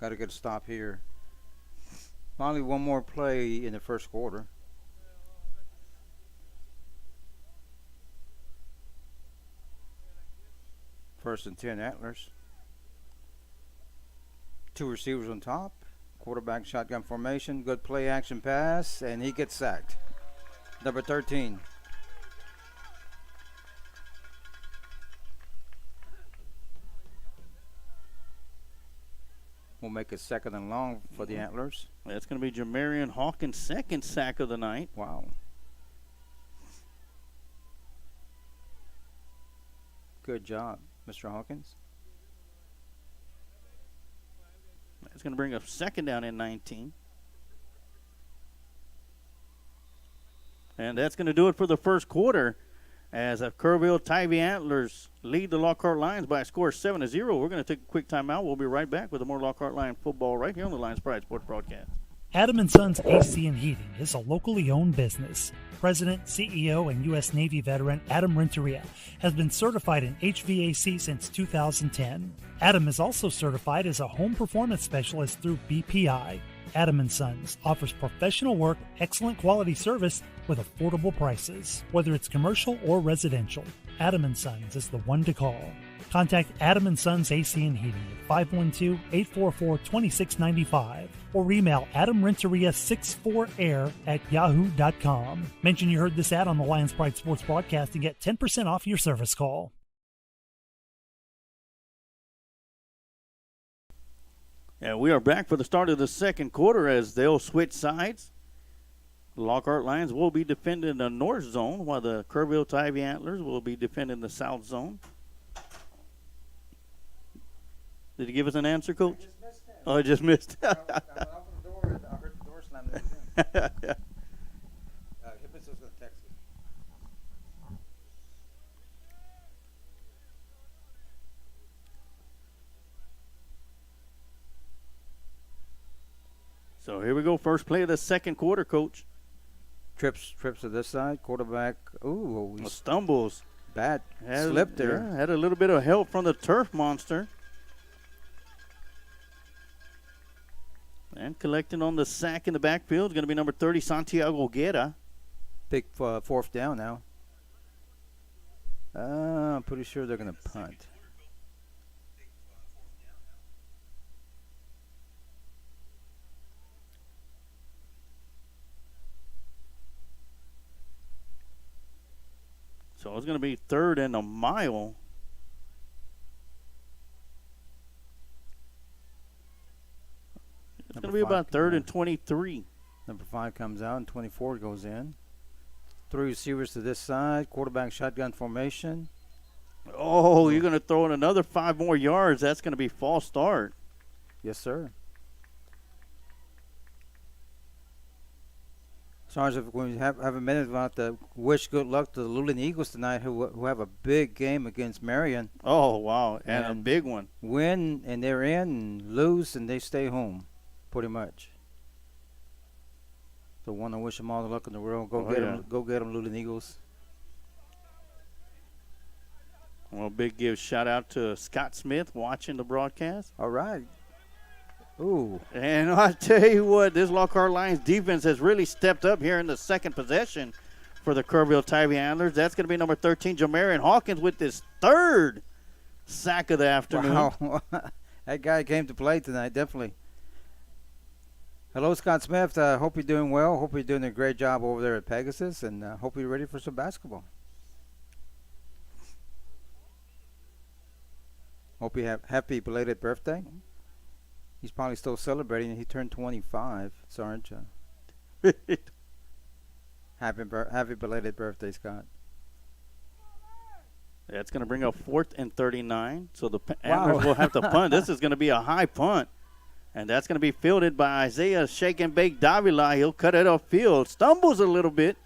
Got to get a stop here. Finally, one more play in the first quarter. First and 10 Antlers. Two receivers on top. Quarterback shotgun formation. Good play action pass, and he gets sacked. Number 13. We'll make it second and long for the Antlers. That's going to be Jamarian Hawkins' second sack of the night. Wow. Good job, Mr. Hawkins. That's going to bring up second down and 19. And that's going to do it for the first quarter. As the Kerrville Tivy Antlers lead the Lockhart Lions by a score of 7-0. We're going to take a quick timeout. We'll be right back with more Lockhart Lion football right here on the Lions Pride Sports Broadcast. Adam & Sons AC and Heating is a locally owned business. President, CEO, and U.S. Navy veteran Adam Renteria has been certified in HVAC since 2010. Adam is also certified as a home performance specialist through BPI. Adam & Sons offers professional work, excellent quality service with affordable prices, whether it's commercial or residential. Adam & Sons is the one to call. Contact Adam & Sons AC and Heating at 512-844-2695 or email adamrenteria64air@yahoo.com. Mention you heard this ad on the Lions Pride Sports Broadcast and get 10% off your service call. And we are back for the start of the second quarter as they'll switch sides. The Lockhart Lions will be defending the north zone while the Kerrville Tivy Antlers will be defending the south zone. Did he give us an answer, Coach? I just missed it. I went out the door and I heard the door slam. Hippens was going to text me. So here we go. First play of the second quarter, Coach. Trips to this side. Quarterback. Ooh, he Stumbles. bad. Slipped there. Yeah, had a little bit of help from the turf monster. And collecting on the sack in the backfield is going to be number 30, Santiago Guerra. Big fourth down now. I'm pretty sure they're going to punt. So it's going to be third and a mile. It's going to be about third and 23. Number 5 comes out and 24 goes in. 3 receivers to this side. Quarterback shotgun formation. Oh, you're going to throw in another 5 more yards. That's going to be false start. Yes, sir. Sarge, if we have a minute about to wish good luck to the Luling Eagles tonight who have a big game against Marion. Oh, wow. And a big one. Win and they're in, lose and they stay home, pretty much. So want to wish them all the luck in the world. Go get them, Luling Eagles. Well, big shout out to Scott Smith watching the broadcast. All right. Ooh. And I tell you what, this Lockhart Lions defense has really stepped up here in the second possession for the Kerrville Tivy Antlers. That's going to be number 13, Jamarian Hawkins, with his third sack of the afternoon. Wow. That guy came to play tonight, definitely. Hello, Scott Smith. Hope you're doing well. Hope you're doing a great job over there at Pegasus, and hope you're ready for some basketball. Hope you have happy belated birthday. He's probably still celebrating. He turned 25, Sarge. Happy belated birthday, Scott. That's going to bring up 4th and 39. So the Antlers will have to punt. This is going to be a high punt. And that's going to be fielded by Isaiah Shake and Bake Davila. He'll cut it off field. Stumbles a little bit.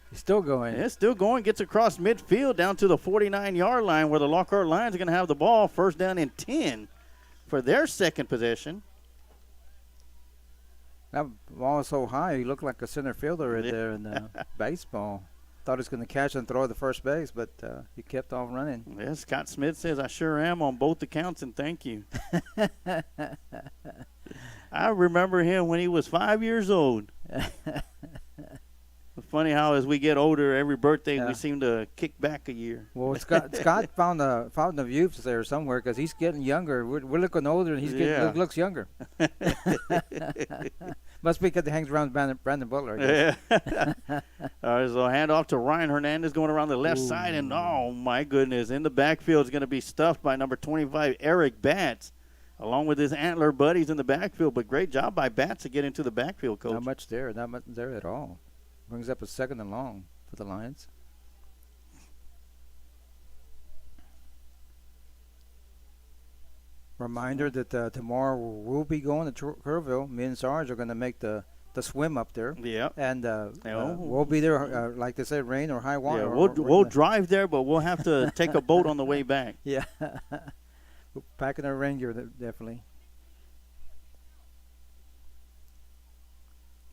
He's still going. It's still going. Gets across midfield down to the 49-yard line where the Lockhart Lions are going to have the ball. First down and 10 for their second possession. That ball was so high, he looked like a center fielder right there in baseball. Thought he was going to catch and throw the first base, but he kept on running. Yeah, Scott Smith says, I sure am on both accounts, and thank you. remember him when he was 5 years old. Funny how as we get older, every birthday we seem to kick back a year. Well, Scott found a youth there somewhere because he's getting younger. We're looking older and he's looks younger. Must be because he hangs around Brandon Butler. I guess. Yeah. All right, so hand off to Ryan Hernandez going around the left side, and oh my goodness, in the backfield is going to be stuffed by number 25 Eric Batts, along with his antler buddies in the backfield. But great job by Batts to get into the backfield, Coach. Not much there at all. Brings up a 2nd and long for the Lions. Reminder that tomorrow we'll be going to Kerrville. Me and Sarge are going to make the swim up there. Yeah. And we'll be there, like they said, rain or high water. Yeah, we'll drive there, but we'll have to take a boat on the way back. Yeah. We're packing our rain gear, definitely.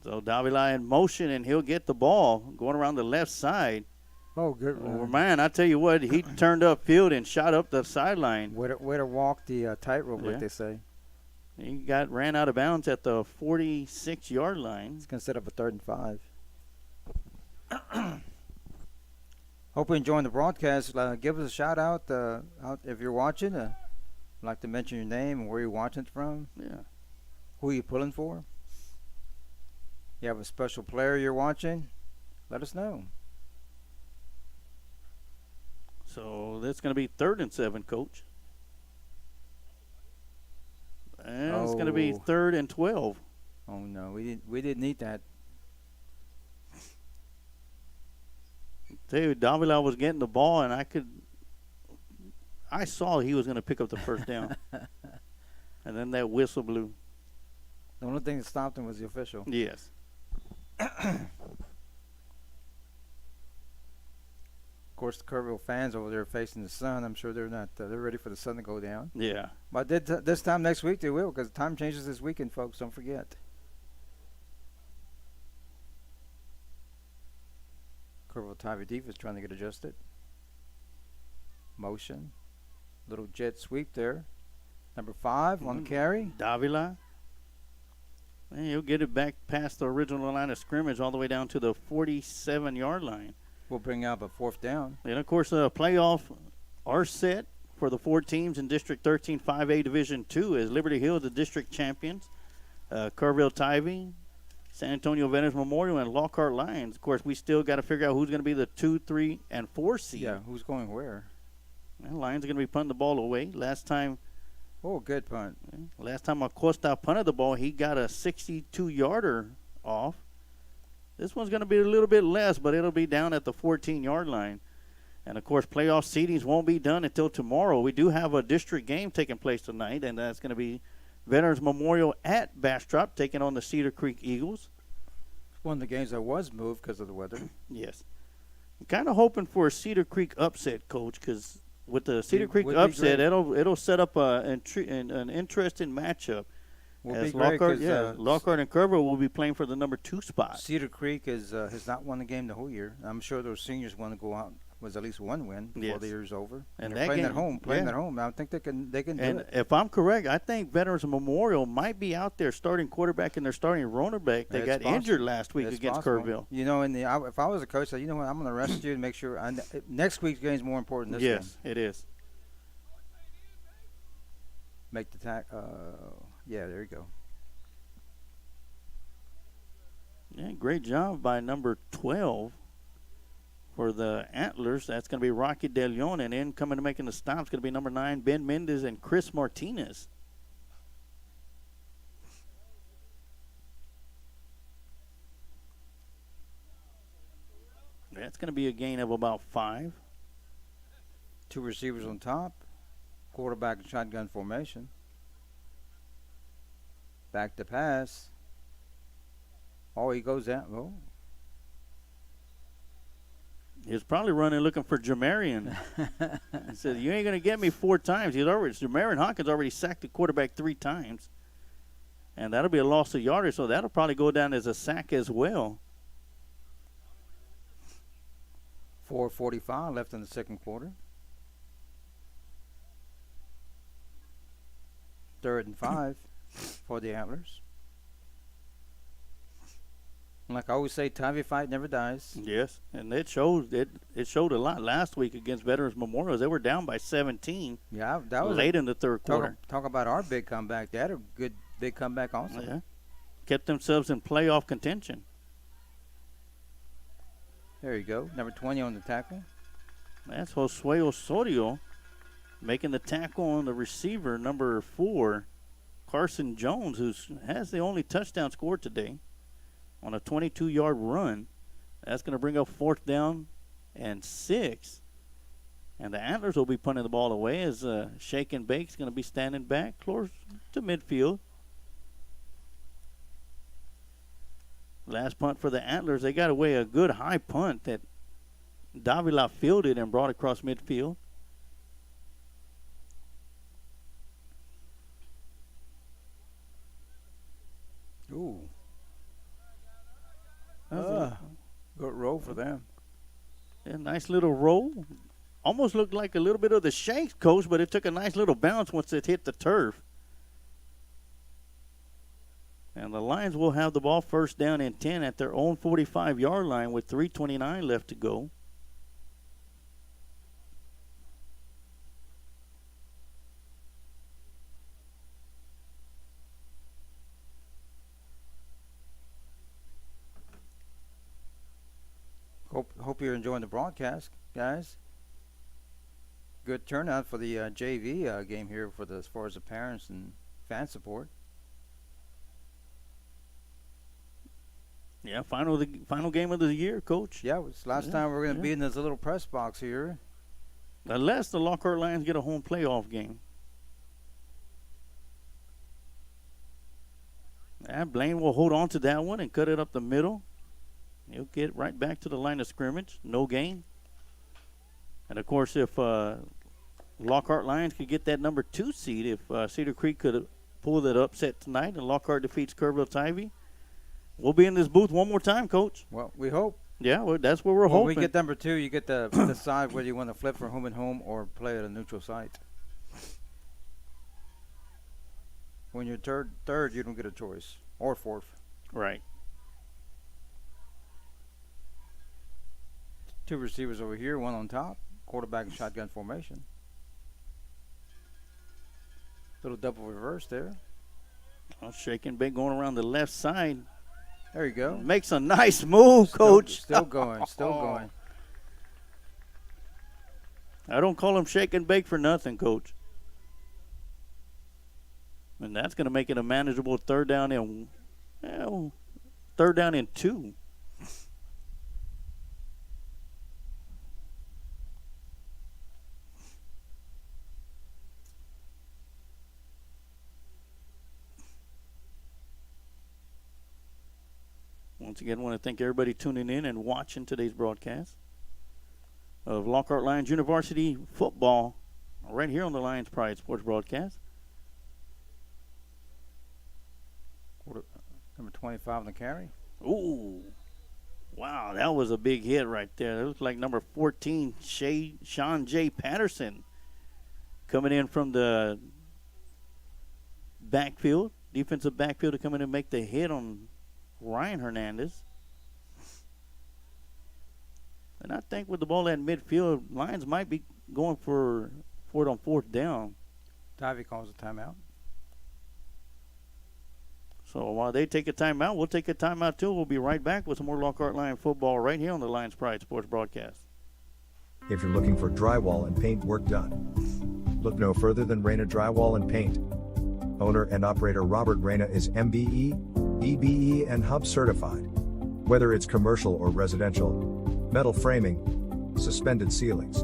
So Davila in motion, and he'll get the ball going around the left side. Oh, good. Oh, man, I tell you what, he turned upfield and shot up the sideline. Way to walk the tightrope, like they say. He ran out of bounds at the 46-yard line. He's going to set up a 3rd and 5. Hope you're enjoying the broadcast. Give us a shout out if you're watching. I'd like to mention your name and where you're watching it from. Yeah. Who you pulling for? You have a special player you're watching? Let us know. So that's going to be 3rd and 7, Coach. And it's going to be 3rd and 12. Oh no, we didn't need that. Tell you, Davila was getting the ball, and I saw he was going to pick up the first down. And then that whistle blew. The only thing that stopped him was the official. Yes. Of course, the Kerrville fans over there facing the sun. I'm sure they're not. They're ready for the sun to go down. Yeah. But this time next week they will, because time changes this weekend, folks. Don't forget. Kerrville Tivy defense trying to get adjusted. Motion. Little jet sweep there. Number 5 on the carry. Davila. And he'll get it back past the original line of scrimmage all the way down to the 47-yard line. We'll bring up a 4th down. And, of course, playoff are set for the 4 teams in District 13 5A Division 2 as Liberty Hill, the district champions, Kerrville Tivy, San Antonio Veterans Memorial, and Lockhart Lions. Of course, we still got to figure out who's going to be the 2, 3, and 4 seed. Yeah, who's going where? Well, Lions are going to be punting the ball away. Last time Acosta punted the ball, he got a 62-yarder off. This one's going to be a little bit less, but it'll be down at the 14-yard line. And, of course, playoff seedings won't be done until tomorrow. We do have a district game taking place tonight, and that's going to be Veterans Memorial at Bastrop taking on the Cedar Creek Eagles. One of the games that was moved because of the weather. Yes. I'm kind of hoping for a Cedar Creek upset, Coach, because with the Cedar Creek upset, it'll set up an interesting matchup. Lockhart and Kerrville will be playing for the number 2 spot. Cedar Creek has not won the game the whole year. I'm sure those seniors want to go out with at least one win before the year's over. And they're playing at home. I think they can do it. And if I'm correct, I think Veterans Memorial might be out there starting quarterback and their starting runner back. They got injured last week against Kerrville. You know, if I was a coach, you know what, I'm going to rest you and make sure next week's game is more important than this game. Yes, it is. Make the yeah, there you go. Yeah, great job by number 12 for the Antlers. That's going to be Rocky De Leon. And then coming to making the stop is going to be number 9, Ben Mendez and Chris Martinez. That's going to be a gain of about 5. 2 receivers on top. Quarterback and shotgun formation. Back to pass. Oh, he goes down. Oh. He was probably running looking for Jamarian. He said, "You ain't going to get me 4 times." Jamarian Hawkins already sacked the quarterback 3 times. And that'll be a loss of yardage, so that'll probably go down as a sack as well. 4:45 left in the second quarter. 3rd and 5 for the Antlers. Like I always say, Tybee fight never dies. Yes, and it showed a lot last week against Veterans Memorial. They were down by 17 Yeah, that was late in the third quarter. Talk about our big comeback. They had a good big comeback also. Yeah, kept themselves in playoff contention. There you go. Number 20 on the tackle. That's Josue Osorio making the tackle on the receiver, number 4, Carson Jones, who has the only touchdown scored today on a 22-yard run. That's going to bring up 4th down and 6. And the Antlers will be punting the ball away as Shake and Bake's going to be standing back close to midfield. Last punt for the Antlers. They got away a good high punt that Davila fielded and brought across midfield. Ooh. Good roll for them. Yeah, nice little roll. Almost looked like a little bit of the Shanks, Coach, but it took a nice little bounce once it hit the turf. And the Lions will have the ball 1st down and 10 at their own 45-yard line with 3:29 left to go. Hope you're enjoying the broadcast, guys. Good turnout for the JV game here as far as the parents and fan support. Yeah, final game of the year, Coach. Yeah, it's last time we're going to be in this little press box here. Unless the Lockhart Lions get a home playoff game. And Blaine will hold on to that one and cut it up the middle. He'll get right back to the line of scrimmage. No gain. And, of course, if Lockhart Lions could get that number 2 seed, if Cedar Creek could pull that upset tonight and Lockhart defeats Kerrville-Tivy, we'll be in this booth one more time, Coach. Well, we hope. Yeah, well, that's what we're hoping. When we get number 2, you get to decide whether you want to flip for home and home or play at a neutral site. When you're third, you don't get a choice. Or 4th. Right. 2 receivers over here, 1 on top. Quarterback and shotgun formation. Little double reverse there. Well, Shake and Bake going around the left side. There you go. Makes a nice move, Coach. Still going, still going. I don't call him Shake and Bake for nothing, Coach. And that's going to make it a manageable 3rd down and 2. Once again, I want to thank everybody tuning in and watching today's broadcast of Lockhart Lions University football right here on the Lions Pride Sports Broadcast. Number 25 on the carry. Ooh. Wow, that was a big hit right there. It looked like number 14, Sean J. Patterson, coming in from the backfield, defensive backfield, to come in and make the hit on Ryan Hernandez. And I think with the ball at midfield, Lions might be going for it on 4th down. Tivy calls a timeout. So while they take a timeout, we'll take a timeout too. We'll be right back with some more Lockhart Lion football right here on the Lions Pride Sports Broadcast. If you're looking for drywall and paint work done, look no further than Reyna Drywall and Paint. Owner and operator Robert Reyna is MBE, EBE, and Hub certified. Whether it's commercial or residential, metal framing, suspended ceilings,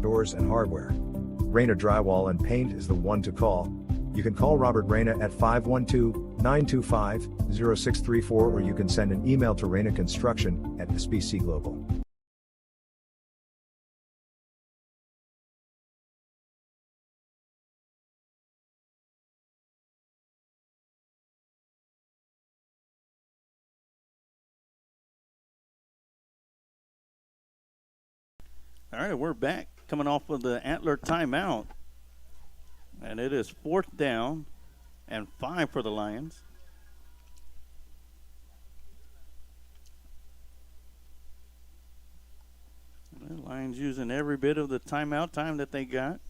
doors, and hardware, Reyna Drywall and Paint is the one to call. You can call Robert Reyna at 512-925-0634, or you can send an email to reynaconstruction@SBC Global. All right, we're back, coming off of the Antler timeout. And it is 4th down and 5 for the Lions. The Lions using every bit of the timeout time that they got.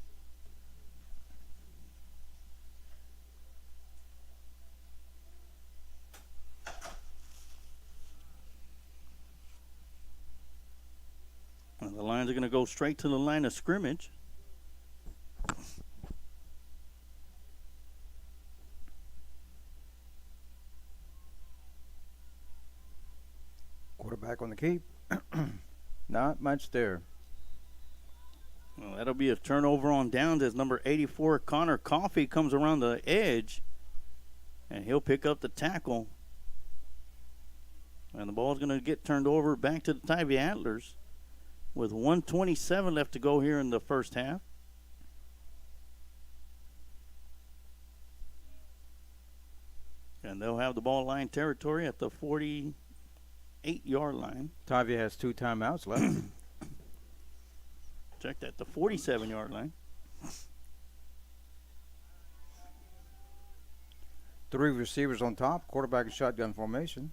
And the Lions are going to go straight to the line of scrimmage. Quarterback on the keep. Not much there. Well, that'll be a turnover on downs as number 84, Connor Coffey, comes around the edge. And he'll pick up the tackle. And the ball's going to get turned over back to the Tybee Antlers with 1:27 left to go here in the first half. And they'll have the ball line territory at the 48-yard line. Tybee has 2 timeouts left. Check that, the 47-yard line. 3 receivers on top. Quarterback in shotgun formation.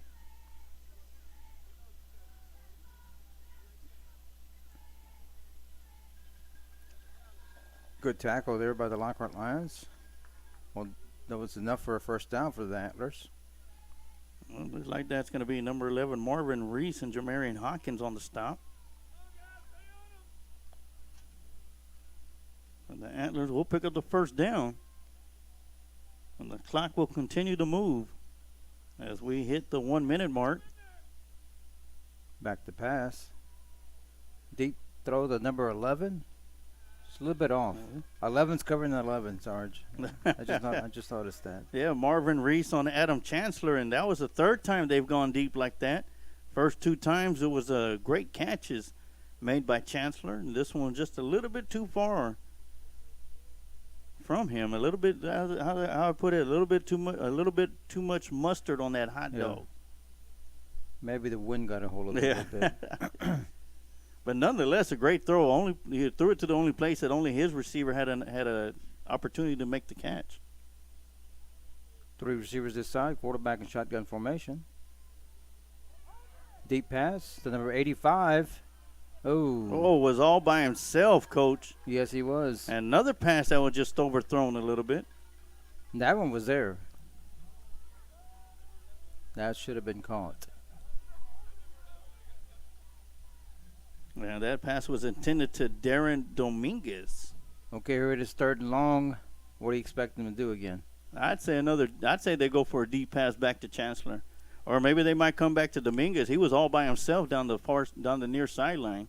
Good tackle there by the Lockhart Lions. Well, that was enough for a first down for the Antlers. Well, looks like that's going to be number 11, Marvin Reese, and Jamarian Hawkins on the stop. And the Antlers will pick up the first down. And the clock will continue to move as we hit the 1-minute mark. Back to pass. Deep throw to number 11. It's a little bit off. 11's covering the 11, Sarge. I just noticed that. Yeah, Marvin Reese on Adam Chancellor, and that was the 3rd time they've gone deep like that. First 2 times it was great catches made by Chancellor, and this one just a little bit too far from him. A little bit, how I put it, a little bit too much mustard on that hot dog. Maybe the wind got a hold of it a little bit. But nonetheless, a great throw. He threw it to the only place that only his receiver had a opportunity to make the catch. 3 receivers this side. Quarterback in shotgun formation. Deep pass to number 85. Oh, was all by himself, Coach. Yes, he was. And another pass that was just overthrown a little bit. That one was there. That should have been caught. Yeah, that pass was intended to Darren Dominguez. Okay, here it is 3rd and long. What do you expect them to do again? I'd say they go for a deep pass back to Chancellor. Or maybe they might come back to Dominguez. He was all by himself down the near sideline.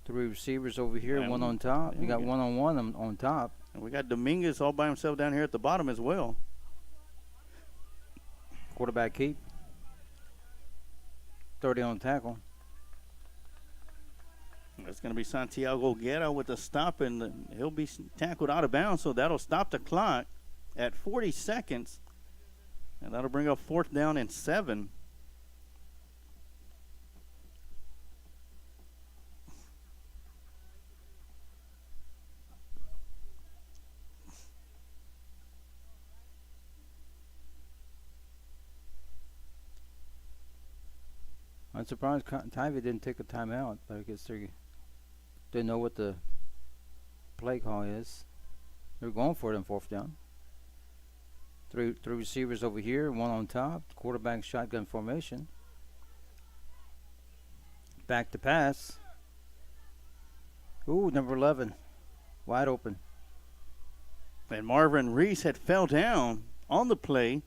Three receivers over here, one on top. Yeah, you got one-on-one on top. And we got Dominguez all by himself down here at the bottom as well. Quarterback keep. 30 on tackle. That's going to be Santiago Guerra with the stop, and he'll be tackled out of bounds, so that'll stop the clock at 40 seconds. And that'll bring up 4th down and 7. I'm surprised Tybee didn't take a timeout, but I guess they didn't know what the play call is. They're going for it on 4th down. Three receivers over here, one on top. Quarterback shotgun formation. Back to pass. Ooh, number 11. Wide open. And Marvin Reese had fell down on the play.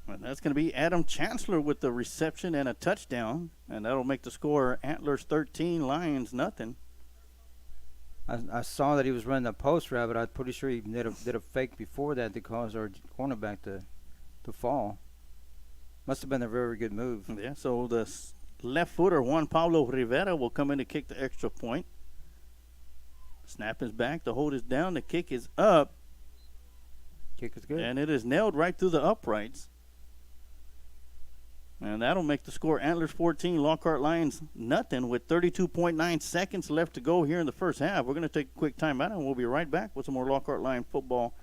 And that's going to be Adam Chancellor with the reception and a touchdown. And that'll make the score Antlers 13, Lions nothing. I saw that he was running a post route, but I'm pretty sure he did a fake before that to cause our cornerback to fall. Must have been a very good move. Yeah, so the left footer, Juan Pablo Rivera, will come in to kick the extra point. Snap is back. The hold is down. The kick is up. Kick is good. And it is nailed right through the uprights. And that'll make the score Antlers 14, Lockhart Lions nothing with 32.9 seconds left to go here in the first half. We're going to take a quick timeout, and we'll be right back with some more Lockhart Lion football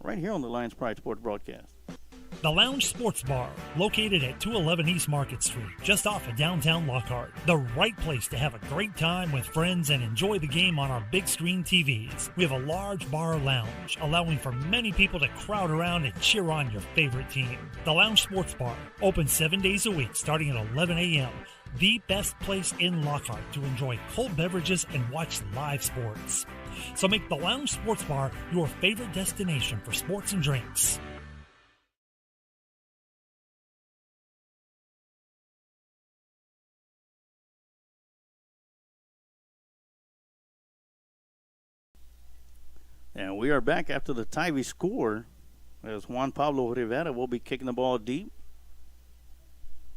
right here on the Lions Pride Sports broadcast. The Lounge Sports Bar, located at 211 East Market Street, just off of downtown Lockhart. The right place to have a great time with friends and enjoy the game on our big screen TVs. We have a large bar lounge, allowing for many people to crowd around and cheer on your favorite team. The Lounge Sports Bar, open 7 days a week starting at 11 a.m. The best place in Lockhart to enjoy cold beverages and watch live sports. So make the Lounge Sports Bar your favorite destination for sports and drinks. And we are back after the Tivy score, as Juan Pablo Rivera will be kicking the ball deep.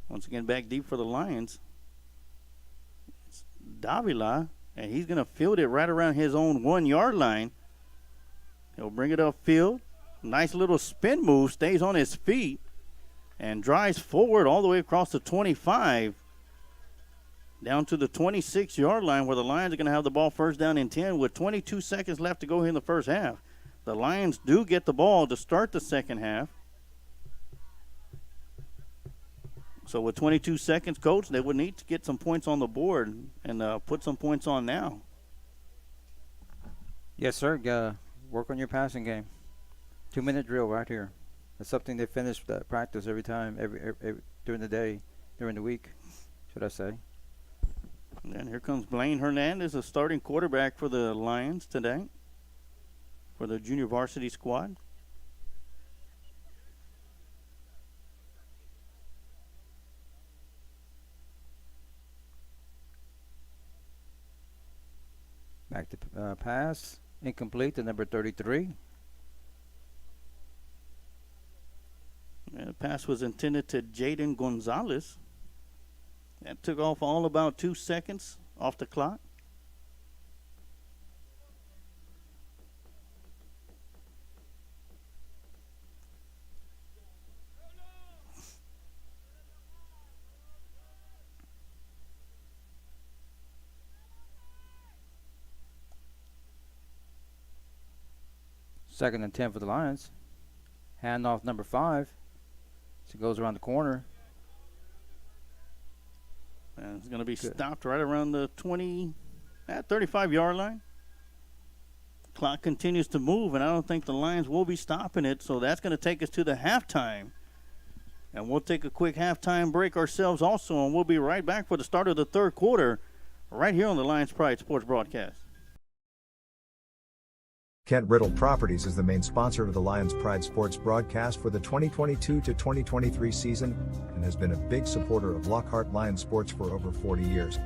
Once again, back deep for the Lions. It's Davila, and he's going to field it right around his own 1 yard line. He'll bring it upfield. Nice little spin move, stays on his feet, and drives forward all the way across the 25. Down to the 26-yard line, where the Lions are going to have the ball first down and 10 with 22 seconds left to go here in the first half. The Lions do get the ball to start the second half. So with 22 seconds, Coach, they would need to get some points on the board and put some points on now. Yes, sir. Work on your passing game. 2-minute drill right here. That's something they finish practice every time, every during the day, during the week, should I say. And here comes Blaine Hernandez, the starting quarterback for the Lions today, for the junior varsity squad. Back to pass. Incomplete to number 33. And the pass was intended to Jaden Gonzalez. That took off all about 2 seconds off the clock. Second and 10 for the Lions. Handoff number 5. So it goes around the corner. And it's going to be stopped right around the 35-yard line. Clock continues to move, and I don't think the Lions will be stopping it, so that's going to take us to the halftime. And we'll take a quick halftime break ourselves also, and we'll be right back for the start of the third quarter right here on the Lions Pride Sports broadcast. Kent Riddle Properties is the main sponsor of the Lions Pride Sports broadcast for the 2022 to 2023 season and has been a big supporter of Lockhart Lions sports for over 40 years.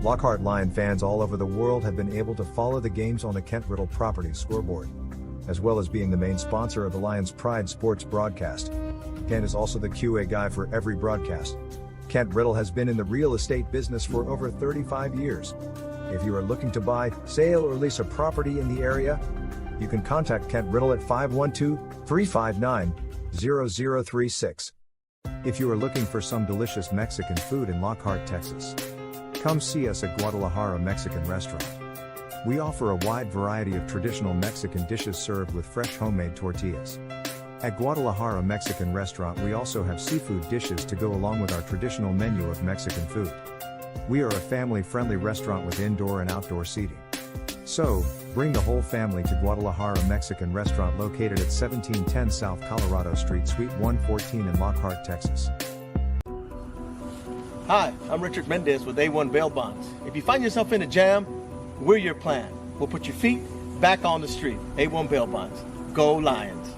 Lockhart Lion fans all over the world have been able to follow the games on the Kent Riddle Properties scoreboard, as well as being the main sponsor of the Lions Pride Sports broadcast. Kent is also the QA guy for every broadcast. Kent Riddle has been in the real estate business for over 35 years. If you are looking to buy, sale, or lease a property in the area, you can contact Kent Riddle at 512-359-0036. If you are looking for some delicious Mexican food in Lockhart, Texas, come see us at Guadalajara Mexican Restaurant. We offer a wide variety of traditional Mexican dishes served with fresh homemade tortillas. At Guadalajara Mexican Restaurant, we also have seafood dishes to go along with our traditional menu of Mexican food. We are a family-friendly restaurant with indoor and outdoor seating. So, bring the whole family to Guadalajara Mexican Restaurant located at 1710 South Colorado Street, Suite 114 in Lockhart, Texas. Hi, I'm Richard Mendez with A1 Bail Bonds. If you find yourself in a jam, we're your plan. We'll put your feet back on the street. A1 Bail Bonds. Go Lions.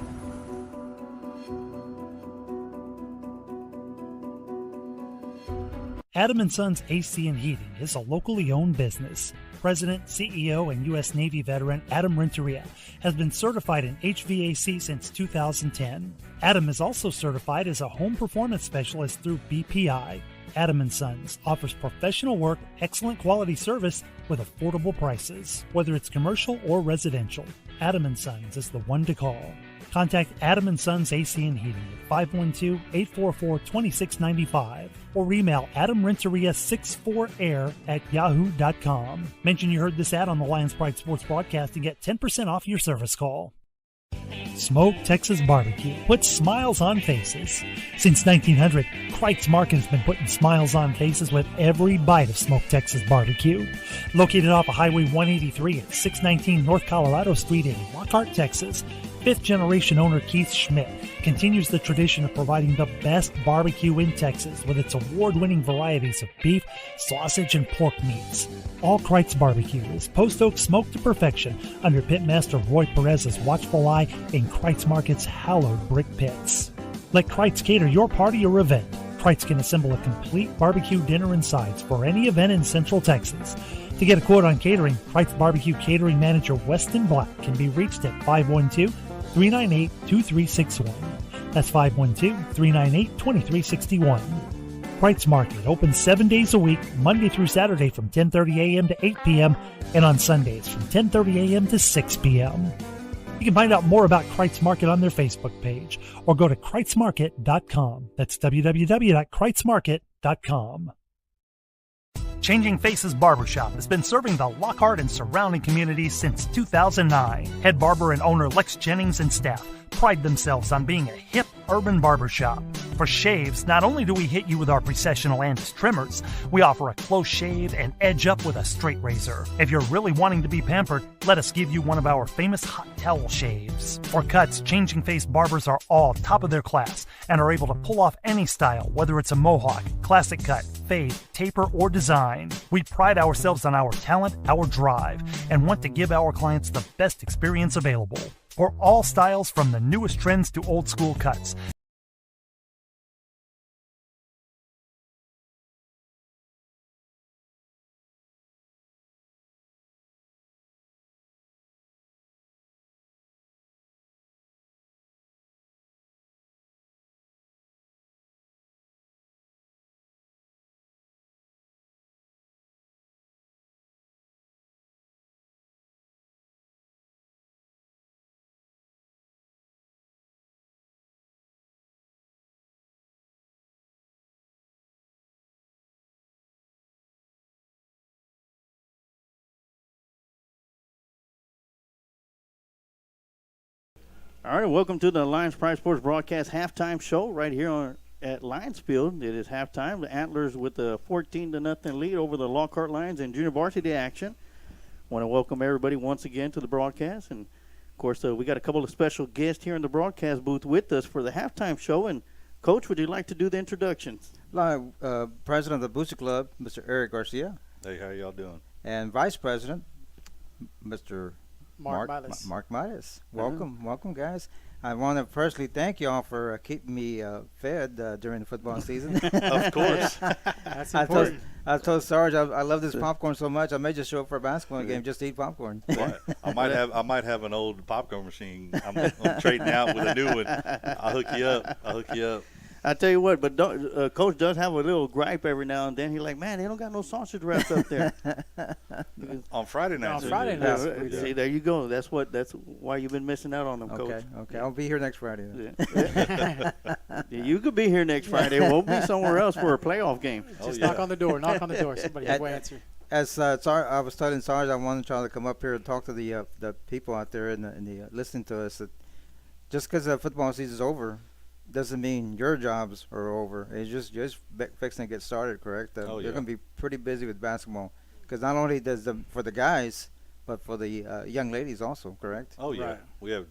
Adam & Sons AC and Heating is a locally owned business. President, CEO, and U.S. Navy veteran Adam Renteria has been certified in HVAC since 2010. Adam is also certified as a home performance specialist through BPI. Adam & Sons offers professional work, excellent quality service with affordable prices. Whether it's commercial or residential, Adam & Sons is the one to call. Contact Adam & Sons AC and Heating at 512-844-2695 or email adamrenteria64air@yahoo.com. Mention you heard this ad on the Lions Pride Sports broadcast and get 10% off your service call. Smoke Texas Barbecue puts smiles on faces. Since 1900, Kreitz Market has been putting smiles on faces with every bite of Smoke Texas Barbecue. Located off of Highway 183 at 619 North Colorado Street in Lockhart, Texas, fifth-generation owner Keith Schmidt continues the tradition of providing the best barbecue in Texas with its award-winning varieties of beef, sausage, and pork meats. All Kreitz Barbecue is post oak smoked to perfection under Pitmaster Roy Perez's watchful eye in Kreitz Market's hallowed brick pits. Let Kreitz cater your party or event. Kreitz can assemble a complete barbecue dinner and sides for any event in Central Texas. To get a quote on catering, Kreitz Barbecue Catering Manager Weston Black can be reached at 512-398-2361. That's 512-398-2361. Kreitz Market opens 7 days a week, Monday through Saturday from 10:30 a.m. to 8 p.m. and on Sundays from 10:30 a.m. to 6 p.m. You can find out more about Kreitz Market on their Facebook page or go to KreitzMarket.com. That's www.KreitzMarket.com. Changing Faces Barbershop has been serving the Lockhart and surrounding communities since 2009. Head barber and owner Lex Jennings and staff pride themselves on being a hip urban barbershop. For shaves, not only do we hit you with our Precessional Andis trimmers, we offer a close shave and edge up with a straight razor. If you're really wanting to be pampered, let us give you one of our famous hot towel shaves. For cuts, Changing Face barbers are all top of their class and are able to pull off any style, whether it's a mohawk, classic cut, fade, taper, or design. We pride ourselves on our talent, our drive, and want to give our clients the best experience available. For all styles from the newest trends to old school cuts, All right, welcome to the Lions Pride Sports Broadcast halftime show right here at Lions Field. It is halftime. The Antlers with a 14-0 lead over the Lockhart Lions in junior varsity action. Want to welcome everybody once again to the broadcast. And, of course, we got a couple of special guests here in the broadcast booth with us for the halftime show. And, Coach, would you like to do the introductions? President of the Booster Club, Mr. Eric Garcia. Hey, how y'all doing? And Vice President, Mr. Mark Midas. Mark Midas. Welcome, welcome, guys. I want to personally thank y'all for keeping me fed during the football season. Of course. That's important. I told Sarge I love this popcorn so much I may just show up for a basketball game just to eat popcorn. What? I might have an old popcorn machine. I'm trading out with a new one. I'll hook you up. I tell you what, but Coach does have a little gripe every now and then. He's like, man, they don't got no sausage wraps up there. On Friday nights. On Friday nights. Yeah. See, there you go. That's why you've been missing out on them, Coach. Okay. I'll be here next Friday. Yeah. You could be here next Friday. We'll be somewhere else for a playoff game. Just knock on the door. Knock on the door. Somebody will answer. As I was telling Sarge, I wanted to try to come up here and talk to the people out there and listening to us. That just because the football season's over doesn't mean your jobs are over. It's just fixing to get started, correct? They're going to be pretty busy with basketball because not only does for the guys, but for the young ladies also, correct? Oh, yeah. Right. We have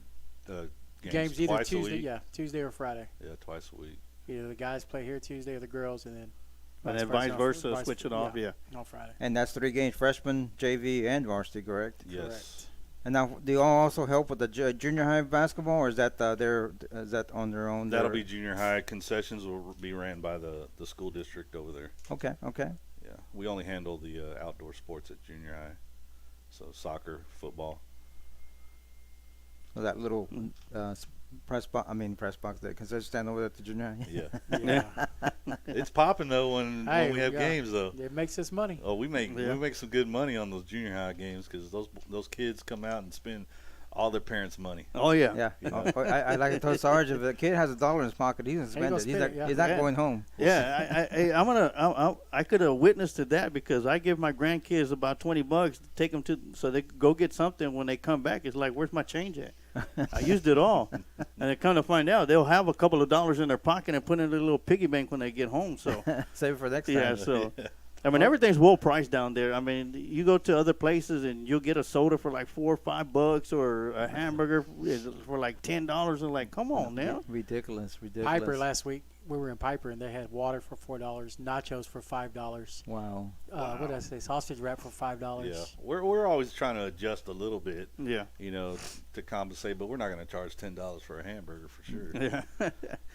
games either twice Tuesday, a week. Yeah, Tuesday or Friday. Yeah, twice a week. Either the guys play here Tuesday or the girls, and then vice versa, switch it off, on Friday. And that's 3 games, freshman, JV, and varsity, correct? Yes. Correct. And now, do you all also help with the junior high basketball, or is that is that on their own? That'll be junior high. Concessions will be ran by the school district over there. Okay. Yeah, we only handle the outdoor sports at junior high, so soccer, football. So that little press box, the concession stand over at the junior high. Yeah. Yeah. It's popping though when we have games though. It makes us money. Oh, we make some good money on those junior high games because those kids come out and spend all their parents' money. Oh yeah. Yeah. You know? I like to tell Sarge, if a kid has $1 in his pocket, he's gonna spend it. spend it, yeah. He's not Yeah. going home. Yeah, I could have witnessed to that because I give my grandkids about $20 to take them to so they could go get something. When they come back, it's like, where's my change at? I used it all, and they come to find out they'll have a couple of dollars in their pocket and put it in a little piggy bank when they get home. So Save it for next time. yeah, so. I mean, everything's well priced down there. I mean, you go to other places and you'll get a soda for like $4 or $5, or a hamburger for like $10. And like, come on now. Ridiculous. Piper last week, we were in Piper, and they had water for $4, nachos for $5. Wow. What did I say? Sausage wrap for $5. Yeah, we're always trying to adjust a little bit, Yeah. you know, to compensate, but we're not going to charge $10 for a hamburger for sure. Yeah.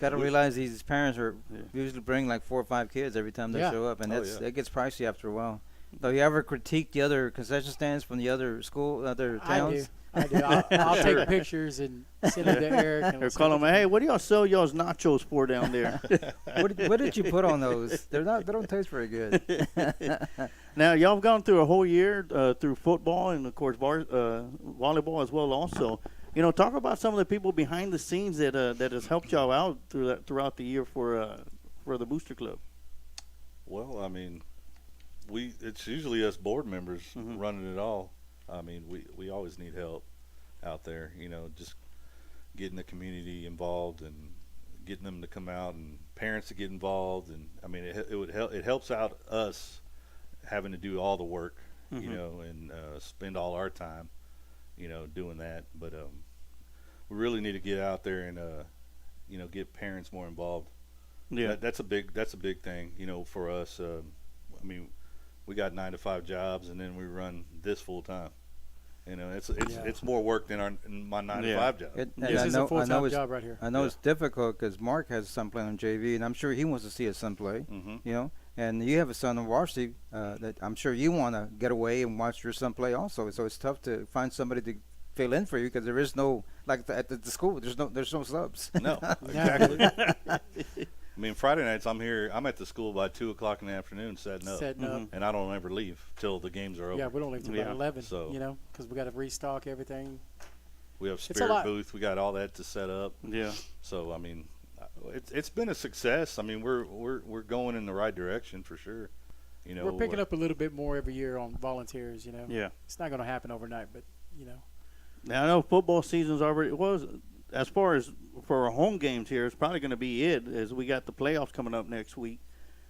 Gotta realize these parents are usually bring like 4 or 5 kids every time they Yeah. show up, and Oh, it gets pricey after a while. So you ever critique the other concession stands from the other towns? I do. I'll take pictures and send them to Eric. And Or call them, hey, what do y'all sell y'all's nachos for down there? What did you put on those? They don't taste very good. Now, y'all have gone through a whole year through football and, of course, volleyball as well also. You know, talk about some of the people behind the scenes that has helped y'all out throughout the year for the Booster Club. Well, I mean, it's usually us board members running it all. I mean, we always need help out there, you know, just getting the community involved and getting them to come out and parents to get involved. And I mean, it helps out us having to do all the work, you know, and spend all our time, you know, doing that. But we really need to get out there and, you know, get parents more involved. Yeah. That's a big thing, you know, for us. I mean, we got 9-to-5 jobs, and then we run this full time. You know, it's more work than my 9-to-5 job. This is a full-time job right here. I know it's difficult because Mark has a son playing on JV, and I'm sure he wants to see his son play. You know, and you have a son on varsity that I'm sure you want to get away and watch your son play also. So it's tough to find somebody to fill in for you because there is no at the school. There's no subs. No, exactly. I mean, Friday nights I'm at the school by 2:00 in the afternoon setting up, and I don't ever leave till the games are over. Yeah, we don't leave till about 11. So, you know, because we got to restock everything. We have spirit booth. We got all that to set up. Yeah. So I mean, it's been a success. I mean, we're going in the right direction for sure. You know, we're picking up a little bit more every year on volunteers. You know. Yeah. It's not going to happen overnight, but you know. Now I know football season's already as far as for our home games here, it's probably going to be it as we got the playoffs coming up next week.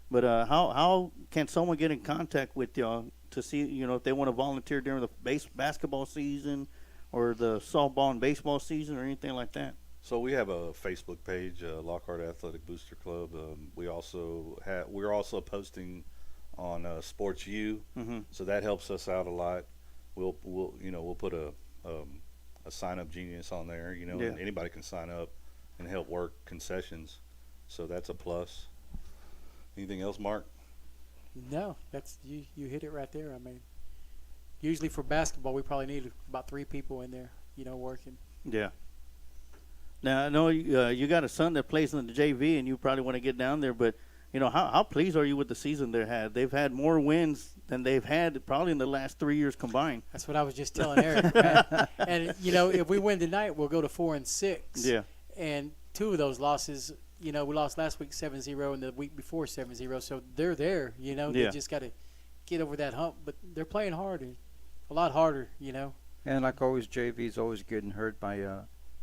But how can someone get in contact with y'all to see, you know, if they want to volunteer during the basketball season or the softball and baseball season or anything like that? So we have a Facebook page, Lockhart Athletic Booster Club. We're also posting on Sports U, so that helps us out a lot. We'll put a sign up genius on there, you know, and anybody can sign up and help work concessions, so that's a plus. Anything else, Mark? No, that's you hit it right there. I mean, usually for basketball we probably need about 3 people in there, you know, working. Yeah. Now I know you got a son that plays in the JV, and you probably want to get down there, but you know, how pleased are you with the season they had? They've had more wins than they've had probably in the last 3 years combined. That's what I was just telling Eric. Man. And you know, if we win tonight, we'll go to 4-6. Yeah. And 2 of those losses, you know, we lost last week 7-0 and the week before 7-0. So they're there. You know, they just got to get over that hump. But they're playing hard, a lot harder. You know. And like always, JV's always getting hurt by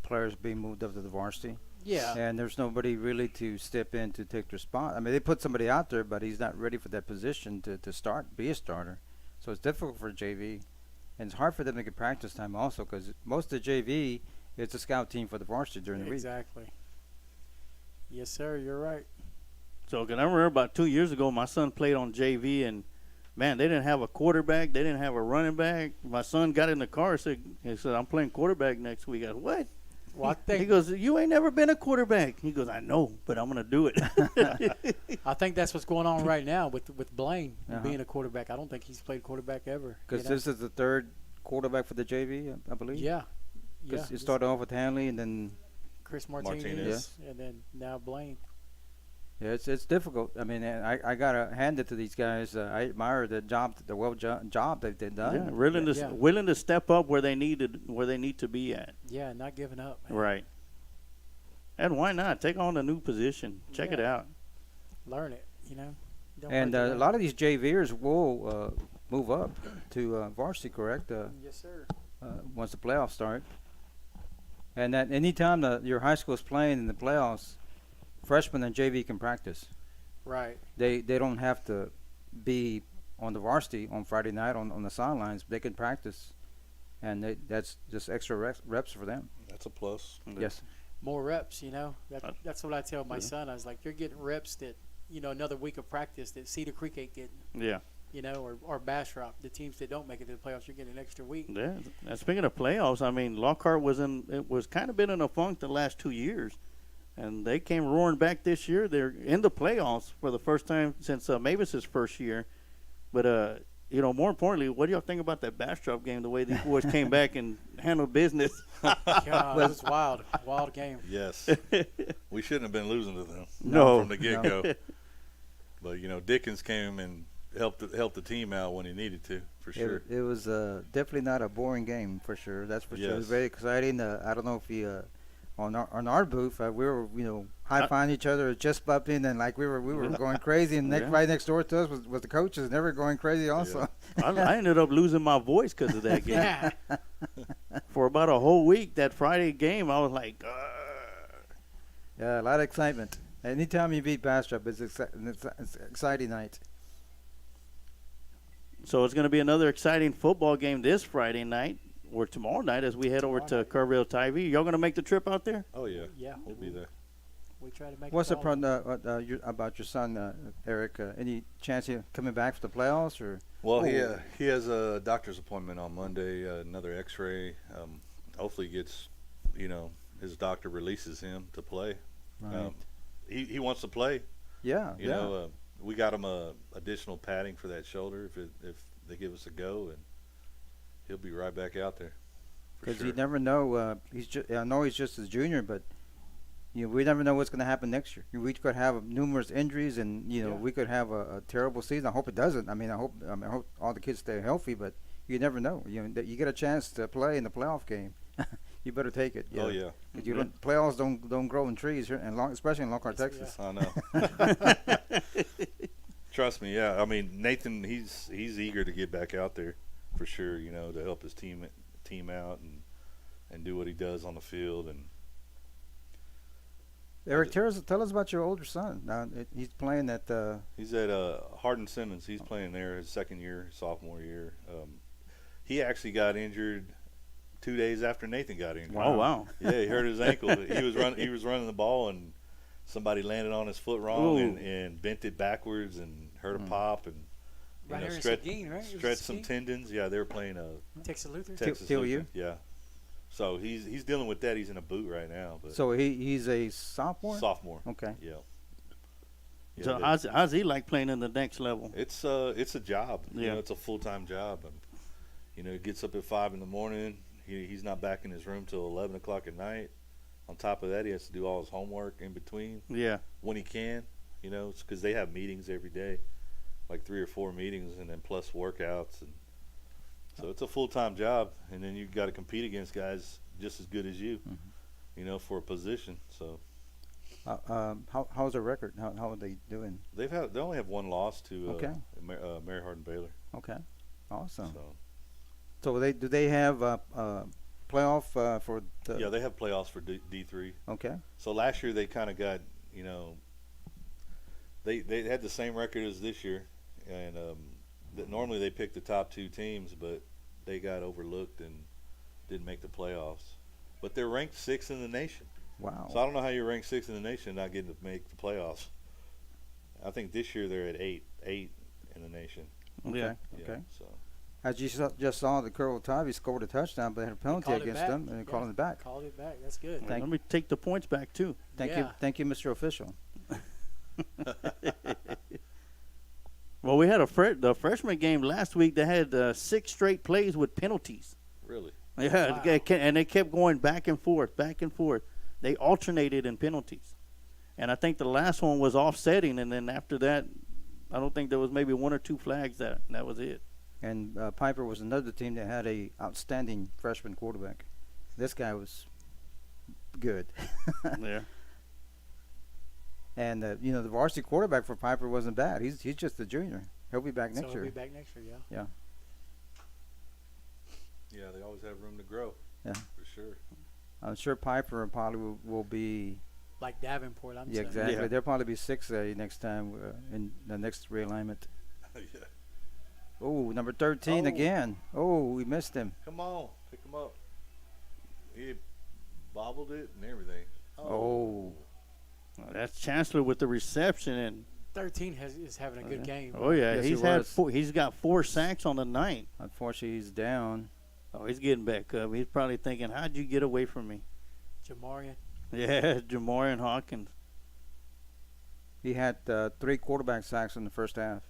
players being moved up to the varsity. Yeah. And there's nobody really to step in to take their spot. I mean, they put somebody out there, but he's not ready for that position to be a starter. So it's difficult for JV. And it's hard for them to get practice time also because most of the JV is a scout team for the varsity during the week. Exactly. Yes, sir. You're right. So, can I remember about 2 years ago, my son played on JV, and, man, they didn't have a quarterback. They didn't have a running back. My son got in the car and said, I'm playing quarterback next week. I said, what? Well, I think he goes, you ain't never been a quarterback. He goes, I know, but I'm going to do it. I think that's what's going on right now with Blaine being a quarterback. I don't think he's played quarterback ever. Because this is the 3rd quarterback for the JV, I believe. Yeah. Because it started off with Hanley and then Chris Martinez. And then now Blaine. Yeah, it's difficult. I mean, I gotta hand it to these guys. I admire the job, job that they've done. Yeah, willing to step up where they need to be at. Yeah, not giving up. Man. Right. And why not take on a new position? Check it out. Learn it. Don't And hurt a your lot of these JVers will move up to varsity, correct? yes, sir. Once the playoffs start. And that anytime your high school is playing in the playoffs, freshmen and JV can practice. Right. They don't have to be on the varsity on Friday night on the sidelines. They can practice, and that's just extra reps for them. That's a plus. Yes. More reps, That's what I tell my son. I was like, you're getting reps that, another week of practice that Cedar Creek ain't getting. Yeah. Or Bastrop, the teams that don't make it to the playoffs, you're getting an extra week. Yeah. And speaking of playoffs, I mean, Lockhart was kind of been in a funk the last 2 years, and they came roaring back this year. They're in the playoffs for the first time since Mavis's first year. But more importantly, what do y'all think about that Bastrop game? The way these boys came back and handled business. God, it was wild game. Yes, we shouldn't have been losing to them. No. From the get go. But Dickens came and helped the team out when he needed to, for sure. It was definitely not a boring game, for sure. That's for sure. It was very exciting. I don't know if you on our booth we were high-fiving each other, just bumping, and like we were going crazy. And right next door to us was the coaches, and they were going crazy also. Yeah. I ended up losing my voice because of that game. For about a whole week, that Friday game, I was like, yeah, a lot of excitement. Anytime you beat Bastrop, it's an exciting night. So it's going to be another exciting football game this Friday night or tomorrow night as we head over to Kerrville-Tybee. Y'all going to make the trip out there? Oh, yeah. Yeah. We'll be there. We try to make What's it about your son, Eric? Any chance of coming back for the playoffs? Or? Well, he has a doctor's appointment on Monday, another X-ray. Hopefully gets, his doctor releases him to play. Right. He wants to play. Yeah. You know, we got him additional padding for that shoulder if they give us a go, and he'll be right back out there. Because you never know. I know he's just a junior, but we never know what's going to happen next year. We could have numerous injuries, and we could have a terrible season. I hope it doesn't. I hope all the kids stay healthy, but you never know. You get a chance to play in the playoff game. You better take it. Oh yeah. Playoffs don't grow in trees here, especially in Lockhart, Texas. I know. Trust me. Yeah. Nathan, he's eager to get back out there for sure. To help his team out and do what he does on the field. And Eric, tell us about your older son. He's playing at. He's at Hardin Simmons. He's playing there his second year, sophomore year. He actually got injured 2 days after Nathan got injured. Oh wow! Yeah, he hurt his ankle. He was running the ball, and somebody landed on his foot wrong and bent it backwards and hurt a pop and stretched some tendons. Yeah, they were playing Texas Lutheran. TLU. Yeah. So he's dealing with that. He's in a boot right now. But so he's a sophomore. Sophomore. Okay. Yeah. So how's he like playing in the next level? It's a job. Yeah. It's a full-time job. And, he gets up at 5 in the morning. He's not back in his room till 11 o'clock at night. On top of that, he has to do all his homework in between. Yeah. When he can, it's because they have meetings every day, like 3 or 4 meetings, and then plus workouts, and so it's a full-time job. And then you've got to compete against guys just as good as you, for a position. So. How's their record? How are they doing? They only have one loss to Mary Hardin Baylor. Okay. Awesome. So do they have playoff for the? Yeah, they have playoffs for D3. Okay. So last year they kind of got they had the same record as this year, and normally they pick the top 2 teams, but they got overlooked and didn't make the playoffs. But they're ranked 6th in the nation. Wow. So I don't know how you're ranked 6th in the nation and not getting to make the playoffs. I think this year they're at 8 in the nation. Okay. Yeah, Okay. So. As you just saw, the Kerrville-Tybee scored a touchdown, but they had a penalty against them, and they called it back. Called it back. That's good. Let me take the points back too. Thank you, Mr. Official. Well, we had the freshman game last week. They had 6 straight plays with penalties. Really? Yeah, wow. and they kept going back and forth, back and forth. They alternated in penalties. And I think the last one was offsetting, and then after that, I don't think there was maybe 1 or 2 flags. That was it. And Piper was another team that had a outstanding freshman quarterback. This guy was good. Yeah. And the varsity quarterback for Piper wasn't bad. He's just a junior. He'll be back next year. He'll be back next year, yeah. Yeah. Yeah, they always have room to grow. Yeah. For sure. I'm sure Piper and probably will be. Like Davenport, I'm saying. Exactly. Yeah. They'll probably be 6A next time in the next realignment. Yeah. Oh, number 13 Oh. again. Oh, we missed him. Come on, pick him up. He bobbled it and everything. Oh. Well, that's Chancellor with the reception, and 13 is having a good game. oh yeah, Yes, he he's had was. he's got 4 sacks on the night. Unfortunately, he's down. Oh, he's getting back up. He's probably thinking, "How'd you get away from me?" Jamarian. Yeah, Jamarian Hawkins. He had 3 quarterback sacks in the first half.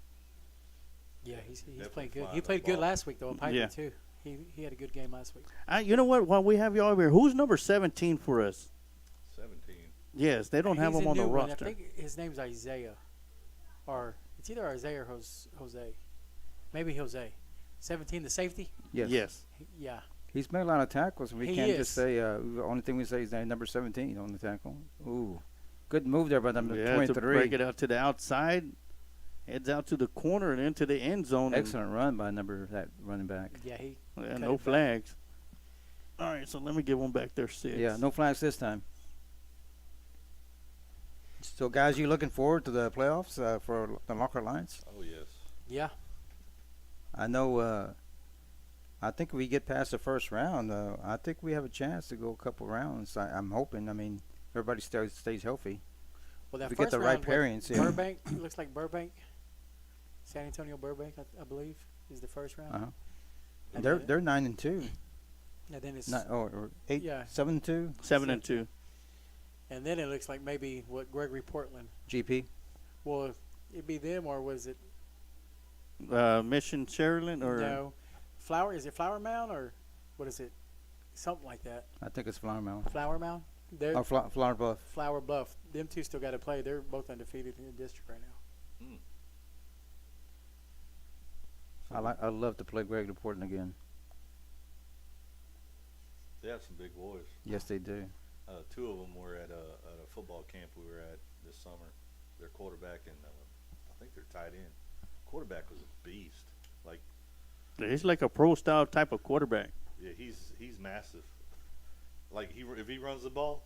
Yeah, he's Definitely played good. flying He the played good ball. last week, though, Piper, Yeah. too. He had a good game last week. You know what? While we have you all here, who's number 17 for us? 17. Yes, they don't have He's him a on the new one. roster. I think his name's Isaiah. Or it's either Isaiah or Jose. Maybe Jose. 17, the safety? Yes. Yeah. He's made a lot of tackles. We He can't is. just say the only thing we say is number 17 on the tackle. Ooh, good move there by number Yeah, to 23. break it out to the outside, heads out to the corner and into the end zone. and- Excellent run by that running back. Yeah, he Yeah, cut no it back. flags. All right, so let me get one back there, 6. Yeah, no flags this time. So, guys, you looking forward to the playoffs for the Lockhart Lions? Oh, yes. Yeah. I know. I think we get past the first round. I think we have a chance to go a couple rounds. I'm hoping. I mean, everybody stays healthy. Well, that We first get the right round, what, pairings. Yeah. Burbank, it looks like Burbank. San Antonio Burbank, I believe, is the first round. Uh-huh. And They're then- 9-2. And then it's Or 8, Yeah. 7-2. 7-2. and then it looks like maybe what Gregory Portland. GP. Well, it'd be them, or was it Mission Sherilyn or no Flower? Is it Flower Mound or what is it? Something like that. I think it's Flower Mound. Flower Mound. They're Oh, Flower Bluff. Flower Bluff. Them two still got to play. They're both undefeated in the district right now. I'd love to play Greg Portland again. They have some big boys. Yes, they do. 2 of them were at a football camp we were at this summer. Their quarterback and I think they're tight end. Quarterback was a beast. Like, he's like a pro style type of quarterback. yeah, he's massive. Like if he runs the ball,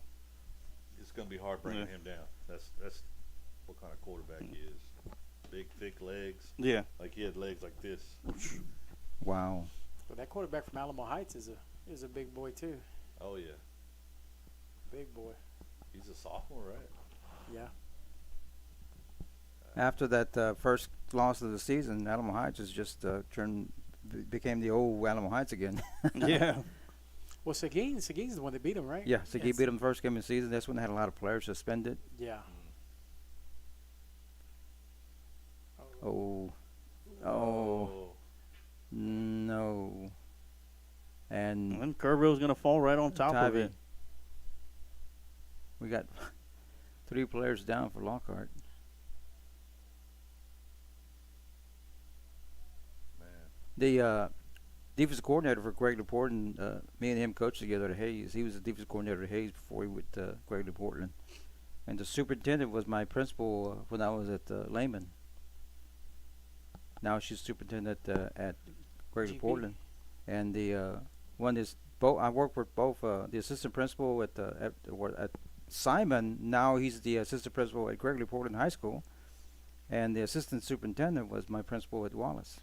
it's gonna be hard bringing him down. That's what kind of quarterback he is. Big, thick legs. Yeah. Like he had legs like this. Wow. But that quarterback from Alamo Heights is a big boy too. Oh yeah, Big boy. he's a sophomore, right? Yeah. After that first loss of the season, Alamo Heights has just became the old Alamo Heights again. Yeah. Well, Seguin's the one that beat him, right? Yeah, so he Yes. beat them first game of the season. That's when they had a lot of players suspended. Yeah. Oh. No. And And Kerrville's going to fall right on top of Tybee. it. We got 3 players down for Lockhart. Man, The defensive coordinator for Greg LaPorte, and me and him coached together at Hayes. He was the defensive coordinator at Hayes before he went to Greg LaPortland. And the superintendent was my principal when I was at Lehman. Now she's superintendent at Greg GP. LaPortland. And the one is both. I work with both the assistant principal at Simon. Now he's the assistant principal at Greg LaPortland High School, and the assistant superintendent was my principal at Wallace.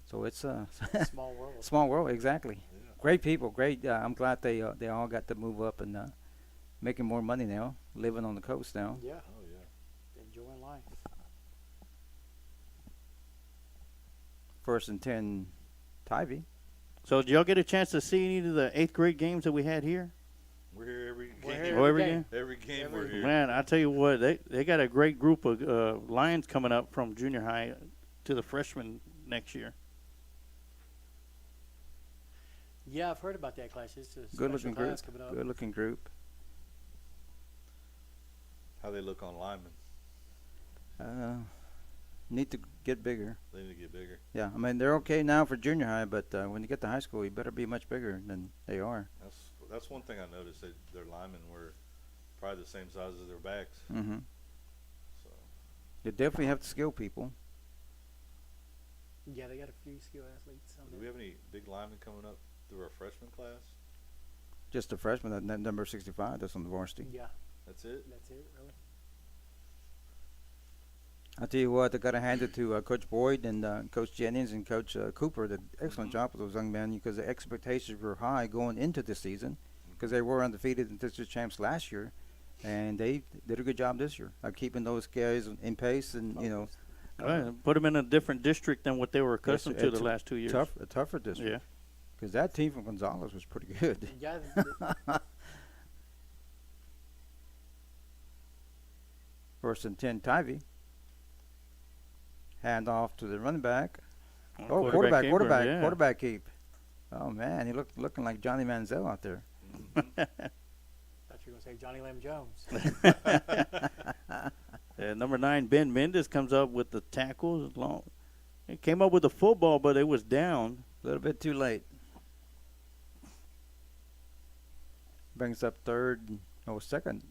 So it's a Small world. small world, exactly. yeah. Great people, great. I'm glad they all got to move up and making more money now, living on the coast now. Yeah. Oh yeah. Enjoying life. 1st and 10, Tybee. So did y'all get a chance to see any of the 8th grade games that we had here? We're here every We're game. here Oh, every every game. game? Every game Every- we're here. Man, I tell you what, they got a great group of Lions coming up from junior high to the freshmen next year. Yeah, I've heard about that class. It's a Good looking special group. class coming up. Good looking group. How they look on linemen? Need to get bigger. They need to get bigger. Yeah, I mean they're okay now for junior high, but when you get to high school, you better be much bigger than they are. That's one thing I noticed. Their linemen were probably the same size as their backs. Mm-hmm. So You definitely have to skill people. Yeah, they got a few skill athletes. do we have any big linemen coming up through our freshman class? Just a freshman, that number 65, that's on the varsity. Yeah, That's it. that's it, really. I tell you what, I got to hand it to Coach Boyd and Coach Jennings and Coach Cooper. Did an excellent job with those young men because the expectations were high going into the season because they were undefeated and district champs last year, and they did a good job this year of keeping those guys in pace and you know. Put them in a different district than what they were accustomed to it's the last 2 years. A tougher district. Yeah. Because that team from Gonzales was pretty good. Yeah, First and 10, Tivy. Hand off to the running back. Keeper, yeah. Quarterback keep. Oh man, he looking like Johnny Manziel out there. thought you were going to say Johnny Lamb Jones. Number 9, Ben Mendes comes up with the tackles. Long. He came up with the football, but it was down. A little bit too late. Brings up second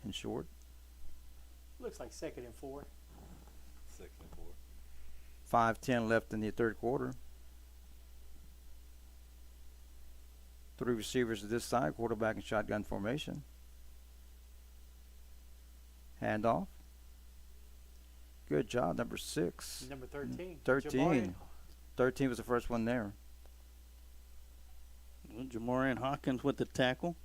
and short. Looks like 2nd and 4. 2nd and 4. 5:10 left in the third quarter. 3 receivers to this side, quarterback and shotgun formation. Handoff. Good job, number 6. Number 13. 13. 13 was the first one there. Jamarian Hawkins with the tackle.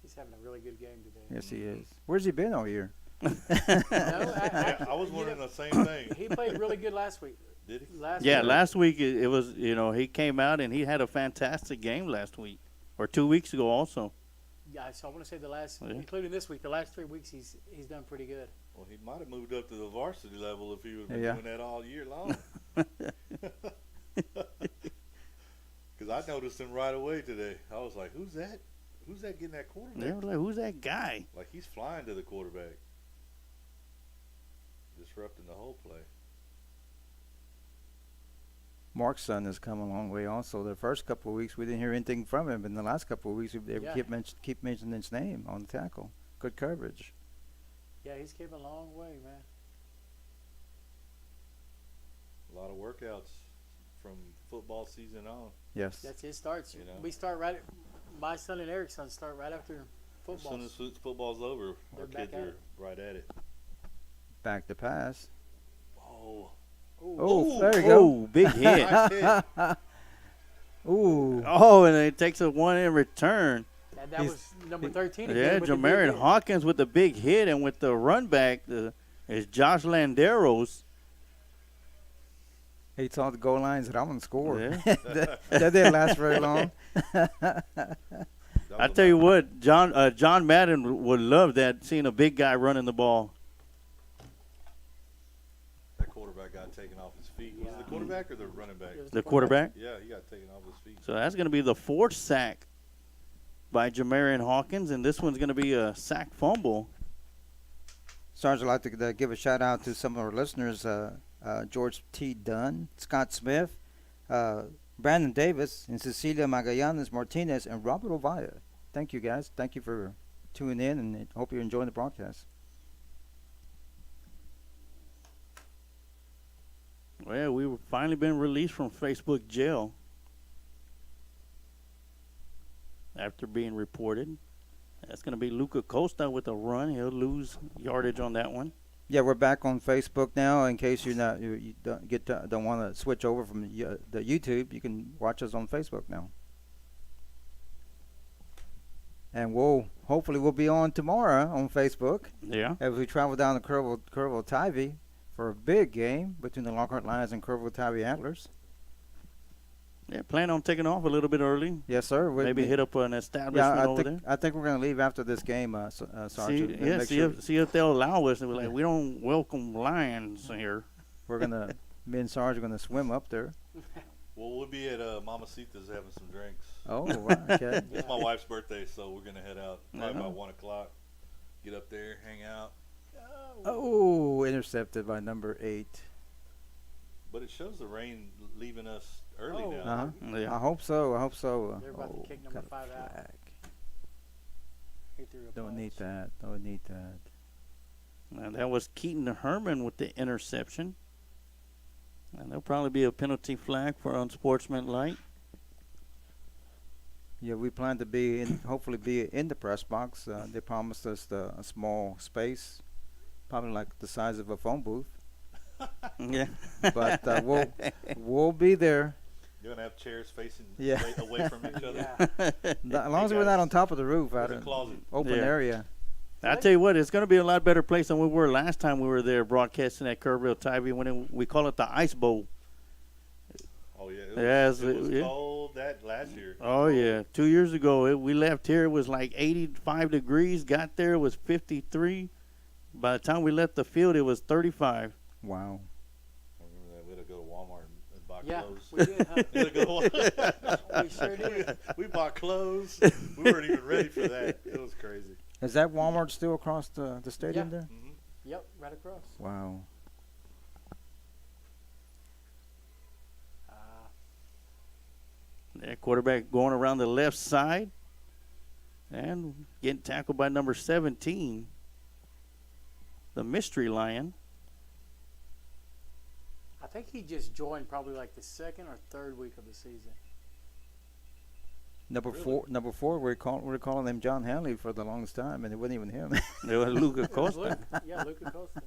He's having a really good game today. Yes, he is. Where's he been all year? Yeah, I was wondering the same thing. He played really good last week. Did he? Last week it was, he came out and he had a fantastic game last week. Or 2 weeks ago also. Yeah, so I want to say including this week, the last 3 weeks he's done pretty good. Well, he might have moved up to the varsity level if he would have been Yeah. doing that all year long. Because I noticed him right away today. I was like, who's that? Who's that getting that quarterback? They were like, who's that guy? Like he's flying to the quarterback. Disrupting the whole play. Mark's son has come a long way also. The first couple of weeks we didn't hear anything from him. In the last couple of weeks we keep mentioning his name on the tackle. Good coverage. Yeah, he's came a long way, man. A lot of workouts from football season on. Yes. That's his starts. You know? We start my son and Eric's son start right after football. As soon as football's over, They're our back kids at are it. right at it. Back to pass. Oh. Oh, there you go. Oh, big hit. Nice hit. Ooh. Oh, and it takes a one in return. And that was number 13. Yeah, again with the big Jamarian hit. Hawkins with the big hit, and with the run back is Josh Landeros. He saw the goal line and said, I'm going to score. Yeah. that didn't last very long. I tell you what, John Madden would love that, seeing a big guy running the ball. That quarterback got taken off his feet. Was it the quarterback or the running back? It was The quarterback. Yeah, he got taken off his feet. So that's going to be the 4th sack by Jamarian Hawkins, and this one's going to be a sack fumble. Sarge, I'd like to give a shout out to some of our listeners, George T. Dunn, Scott Smith, Brandon Davis, and Cecilia Magallanes Martinez, and Robert Ovaya. Thank you, guys. Thank you for tuning in, and hope you're enjoying the broadcast. Well, we've finally been released from Facebook jail after being reported. That's going to be Luca Costa with a run. He'll lose yardage on that one. Yeah, we're back on Facebook now. In case you don't want to switch over from the YouTube, you can watch us on Facebook now. And hopefully we'll be on tomorrow on Facebook. Yeah. As we travel down to Kerrville-Tivy for a big game between the Lockhart Lions and Kerrville-Tivy Antlers. Yeah, plan on taking off a little bit early. Yes, sir. Maybe hit up an establishment over there. I think we're going to leave after this game, Sergeant. See if they'll allow us. And we're like, we don't welcome lions here. We're going to, me and Sarge are going to swim up there. Well, we'll be at Mamacita's having some drinks. Oh, wow, okay. It's my wife's birthday, so we're going to head out probably about 1 o'clock. get up there, hang out. Oh, intercepted by number 8. But it shows the rain leaving us early Oh. now. Yeah. I hope so. I hope so. They're about to kick number got a 5 out. flag. He threw a Don't need punch. that. Don't need that. And that was Keaton Herman with the interception. And there'll probably be a penalty flag for unsportsmanlike. Yeah, we plan to be hopefully be in the press box. They promised us a small space, probably like the size of a phone booth. Yeah. But we'll be there. You're going to have chairs facing Yeah. away from each other. Yeah. As long as we're not on top of the roof, out There's a in closet. open Yeah. area. I tell you what, it's going to be a lot better place than we were last time we were there broadcasting at Kerrville Tybee when we call it the Ice Bowl. Oh, yeah. Yes, It was yeah. cold that last year. Oh, yeah. 2 years ago, we left here, it was like 85 degrees. Got there, it was 53. By the time we left the field, it was 35. Wow. I remember that. We had to go to Walmart and buy Yeah, clothes. we did, huh? We had to go to Walmart. We sure did. We bought clothes. We weren't even ready for that. It was crazy. Is that Walmart still across the stadium Yeah. there? Mm-hmm. Yep, right across. Wow. That quarterback going around the left side and getting tackled by number 17, the Mystery Lion. I think he just joined probably like the 2nd or 3rd week of the season. Number Really? 4. We're calling him John Hanley for the longest time, and it wasn't even him. It was Luca Costa. Luca Costa.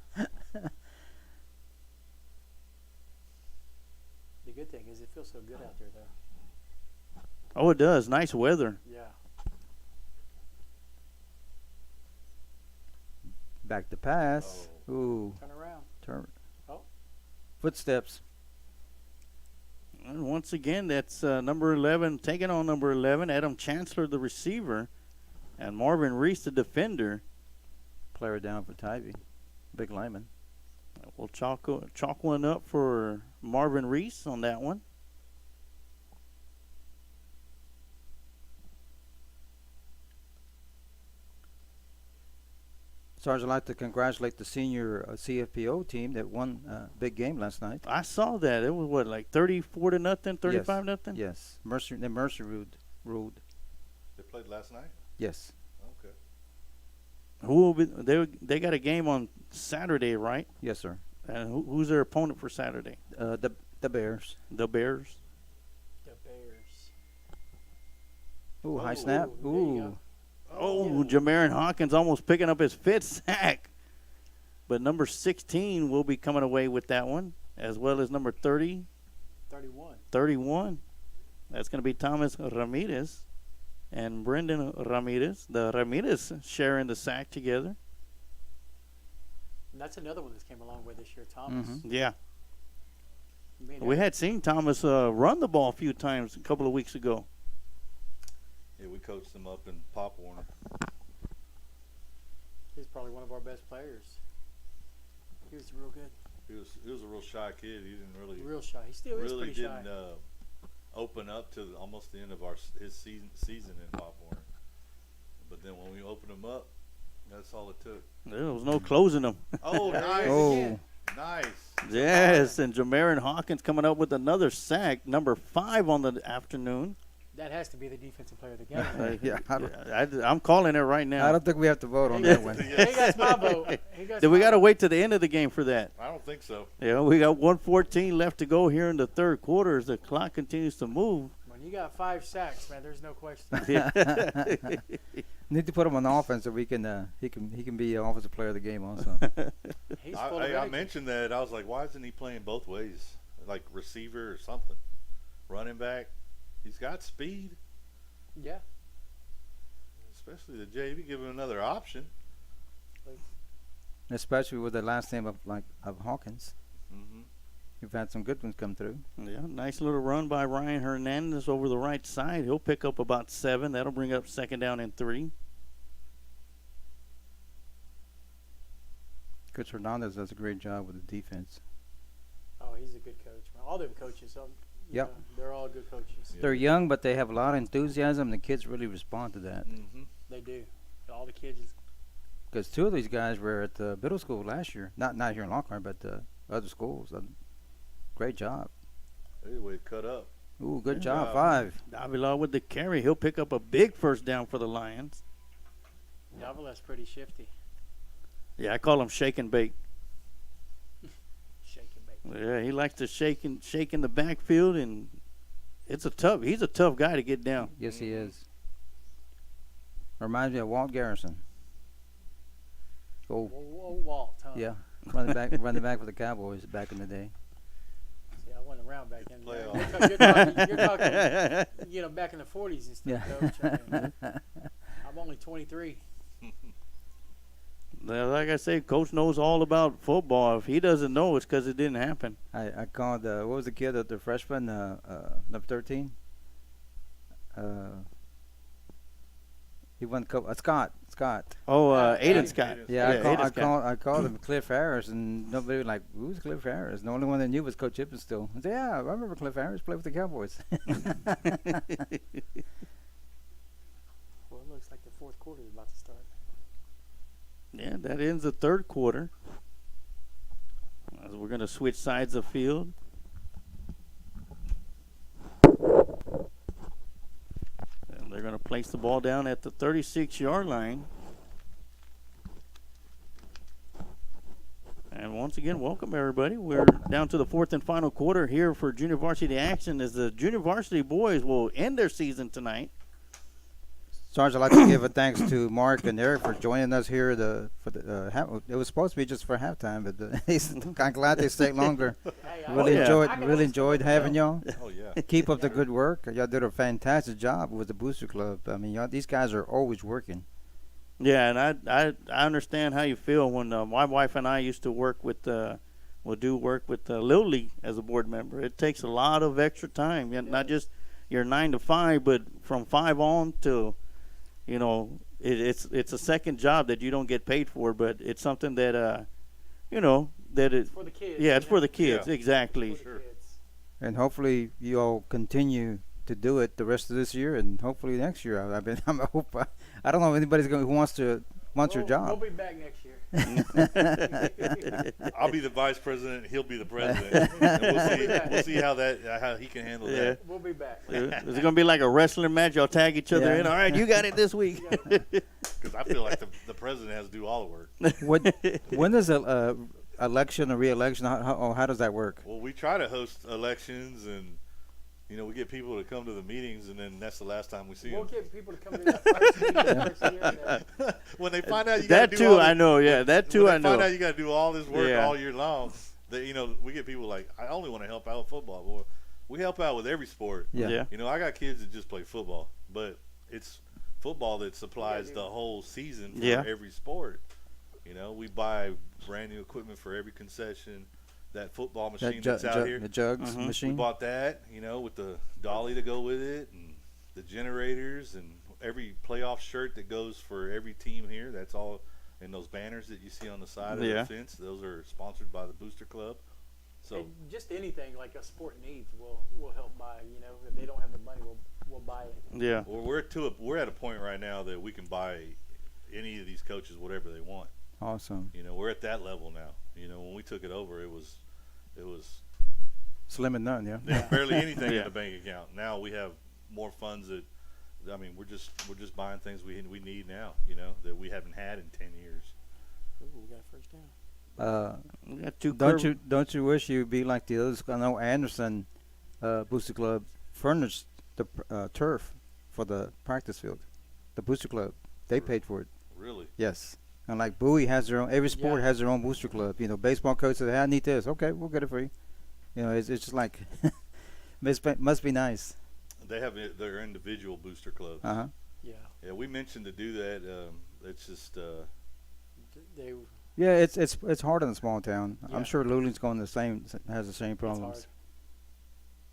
The good thing is it feels so good out there, though. Oh, it does. Nice weather. Yeah. Back to pass. Ooh, Turn around. turn. Oh. Footsteps. And once again, that's number 11, taking on number 11, Adam Chancellor, the receiver, and Marvin Reese, the defender. Player down for Tybee. Big lineman. We'll chalk one up for Marvin Reese on that one. Sarge, I'd like to congratulate the senior CFPO team that won big game last night. I saw that. It was, what, like 34-0, 35-0? Yes. Mercy ruled. They played last night? Yes. Okay. Who will be? They got a game on Saturday, right? Yes, sir. And who's their opponent for Saturday? The Bears. The Bears. The Bears. Ooh, high Oh, snap. there you Ooh. go. Oh, Jamarin Hawkins almost picking up his 5th sack. But number 16 will be coming away with that one, as well as number 30, 31. That's going to be Thomas Ramirez and Brendan Ramirez. The Ramirez sharing the sack together. And that's another one that came a long way this year, Thomas. Mhm. Yeah. Me and We Eric- had seen Thomas run the ball a few times a couple of weeks ago. Yeah, we coached them up in Pop Warner. He's probably one of our best players. He was real good. He was a real shy kid. He didn't really Real shy. He still is really pretty didn't shy. open up to almost the end of his season in Pop Warner. But then when we opened him up, that's all it took. There was no closing them. Oh, nice. Oh. Nice. Yes, and Jamarin Hawkins coming up with another sack, number 5 on the afternoon. That has to be the defensive player of the game. Yeah. I'm calling it right I now. don't think we have to vote on He that got- one. He got my vote. He got Then we my got to vote. wait to the end of the game for that. I don't think so. Yeah, we got 1:14 left to go here in the third quarter as the clock continues to move. When you got 5 sacks, man, there's no question. Need to put him on offense so he can be offensive player of the game also. He's full of I energy. mentioned that. I was like, why isn't he playing both ways? Like receiver or something. Running back. He's got speed. Yeah. Especially the JV. Give him another option. Especially with the last name of Hawkins. Mm-hmm. You've had some good ones come through. Yeah, nice little run by Ryan Hernandez over the right side. He'll pick up about 7. That'll bring up 2nd down and 3. Coach Hernandez does a great job with the defense. Oh, he's a good coach. Man. All them coaches, you Yep. know, they're all good coaches. Yeah. They're young, but they have a lot of enthusiasm. The kids really respond to that. Mm-hmm. They do. All the kids Because two of these guys were at the middle school last year. Not here in Lockhart, but other schools. Great job. Anyway, cut up. Ooh, good Good job. job. 5. Davila with the carry. He'll pick up a big first down for the Lions. Davila's pretty shifty. Yeah, I call him shake and bake. Shake and bake. Yeah, he likes to shake in the backfield, and he's a tough guy to get down. Yes, he is. Reminds me of Walt Garrison. Oh, Whoa, Walt, huh? yeah. Running back for the Cowboys back in the day. See, I wasn't around back then. Playoff. You're talking, back in the 40s and stuff, Yeah. Coach. I mean, I'm only 23. Now, like I say, Coach knows all about football. If he doesn't know, it's because it didn't happen. I called, what was the kid, the freshman, number 13? He won Scott. Oh, Aiden Aiden. Scott. Yeah, Aiden Scott. I called him Cliff Harris, and nobody was like, who's Cliff Harris? And the only one that knew was Coach Hippenstill. I said, yeah, I remember Cliff Harris played with the Cowboys. Well, it looks like the fourth quarter is about to start. Yeah, that ends the third quarter. As we're going to switch sides of field. And they're going to place the ball down at the 36-yard line. And once again, welcome everybody. We're down to the fourth and final quarter here for junior varsity action as the junior varsity boys will end their season tonight. Sarge, I'd like to give a thanks to Mark and Eric for joining us here. It was supposed to be just for halftime, but I'm glad they stayed longer. Hey, Really enjoyed having y'all. Oh yeah. Keep up the good work. Y'all did a fantastic job with the Booster Club. I mean, these guys are always working. Yeah, and I understand how you feel when my wife and I used to work with work with Little League as a board member. It takes a lot of extra time, not just your 9 to 5, but from 5 on to, it's a second job that you don't get paid for, but it's something that that it. For the kids. Yeah, it's for the kids, Yeah. exactly. For the kids. And hopefully you all continue to do it the rest of this year, and hopefully next year. I don't know if anybody's who wants your We'll job. be back next year. I'll be the vice president. He'll be the president. And we'll see how he can handle Yeah. that. We'll be back. Is it going to be like a wrestling match? Y'all tag each other Yeah. in. All right, you got it this week. Because I feel like the president has to do all the work. When does a election or re-election? How does that work? Well, we try to host elections, and we get people to come to the meetings, and then that's the last time we see We'll them. get people to come to that first meeting first year. When they find out you That got to do too, all this, I know. Yeah, that too, when I they find know. out you got to do all this work Yeah. all year long, we get people like, I only want to help out with football. Well, we help out with every sport. Yeah. Yeah. I got kids that just play football, but it's football that supplies the whole season for Yeah. every sport. We buy brand new equipment for every concession. That football machine that's out here, the jugs Mhm. we machine. bought that, with the dolly to go with it, and the generators, and every playoff shirt that goes for every team here. That's all in those banners that you see on the side of Yeah. the fence. Those are sponsored by the Booster Club. So And just anything like a sport needs, we'll help buy. If they don't have the money, we'll buy it. Yeah. well, we're at a point right now that we can buy any of these coaches whatever they want. Awesome. We're at that level now. When we took it over, it was Slim and none, yeah. barely anything Yeah. in the bank account. Now we have more funds that, we're just buying things we need now, that we haven't had in 10 years. Ooh, we got a first down. We got two Don't you wish you'd be like the others? I know Anderson Booster Club furnished the turf for the practice field. The Booster Club, they paid for it. Really? Yes. And like Bowie has their own. Every sport Yeah. has their own booster club. Baseball coach said, "Hey, I need this." Okay, we'll get it for you. It's just like must be nice. They have their individual booster clubs. Uh huh. Yeah. Yeah, we mentioned to do that. It's just They. Yeah, it's hard in a small town. Yeah. I'm sure Lulin's has the same It's problems. hard.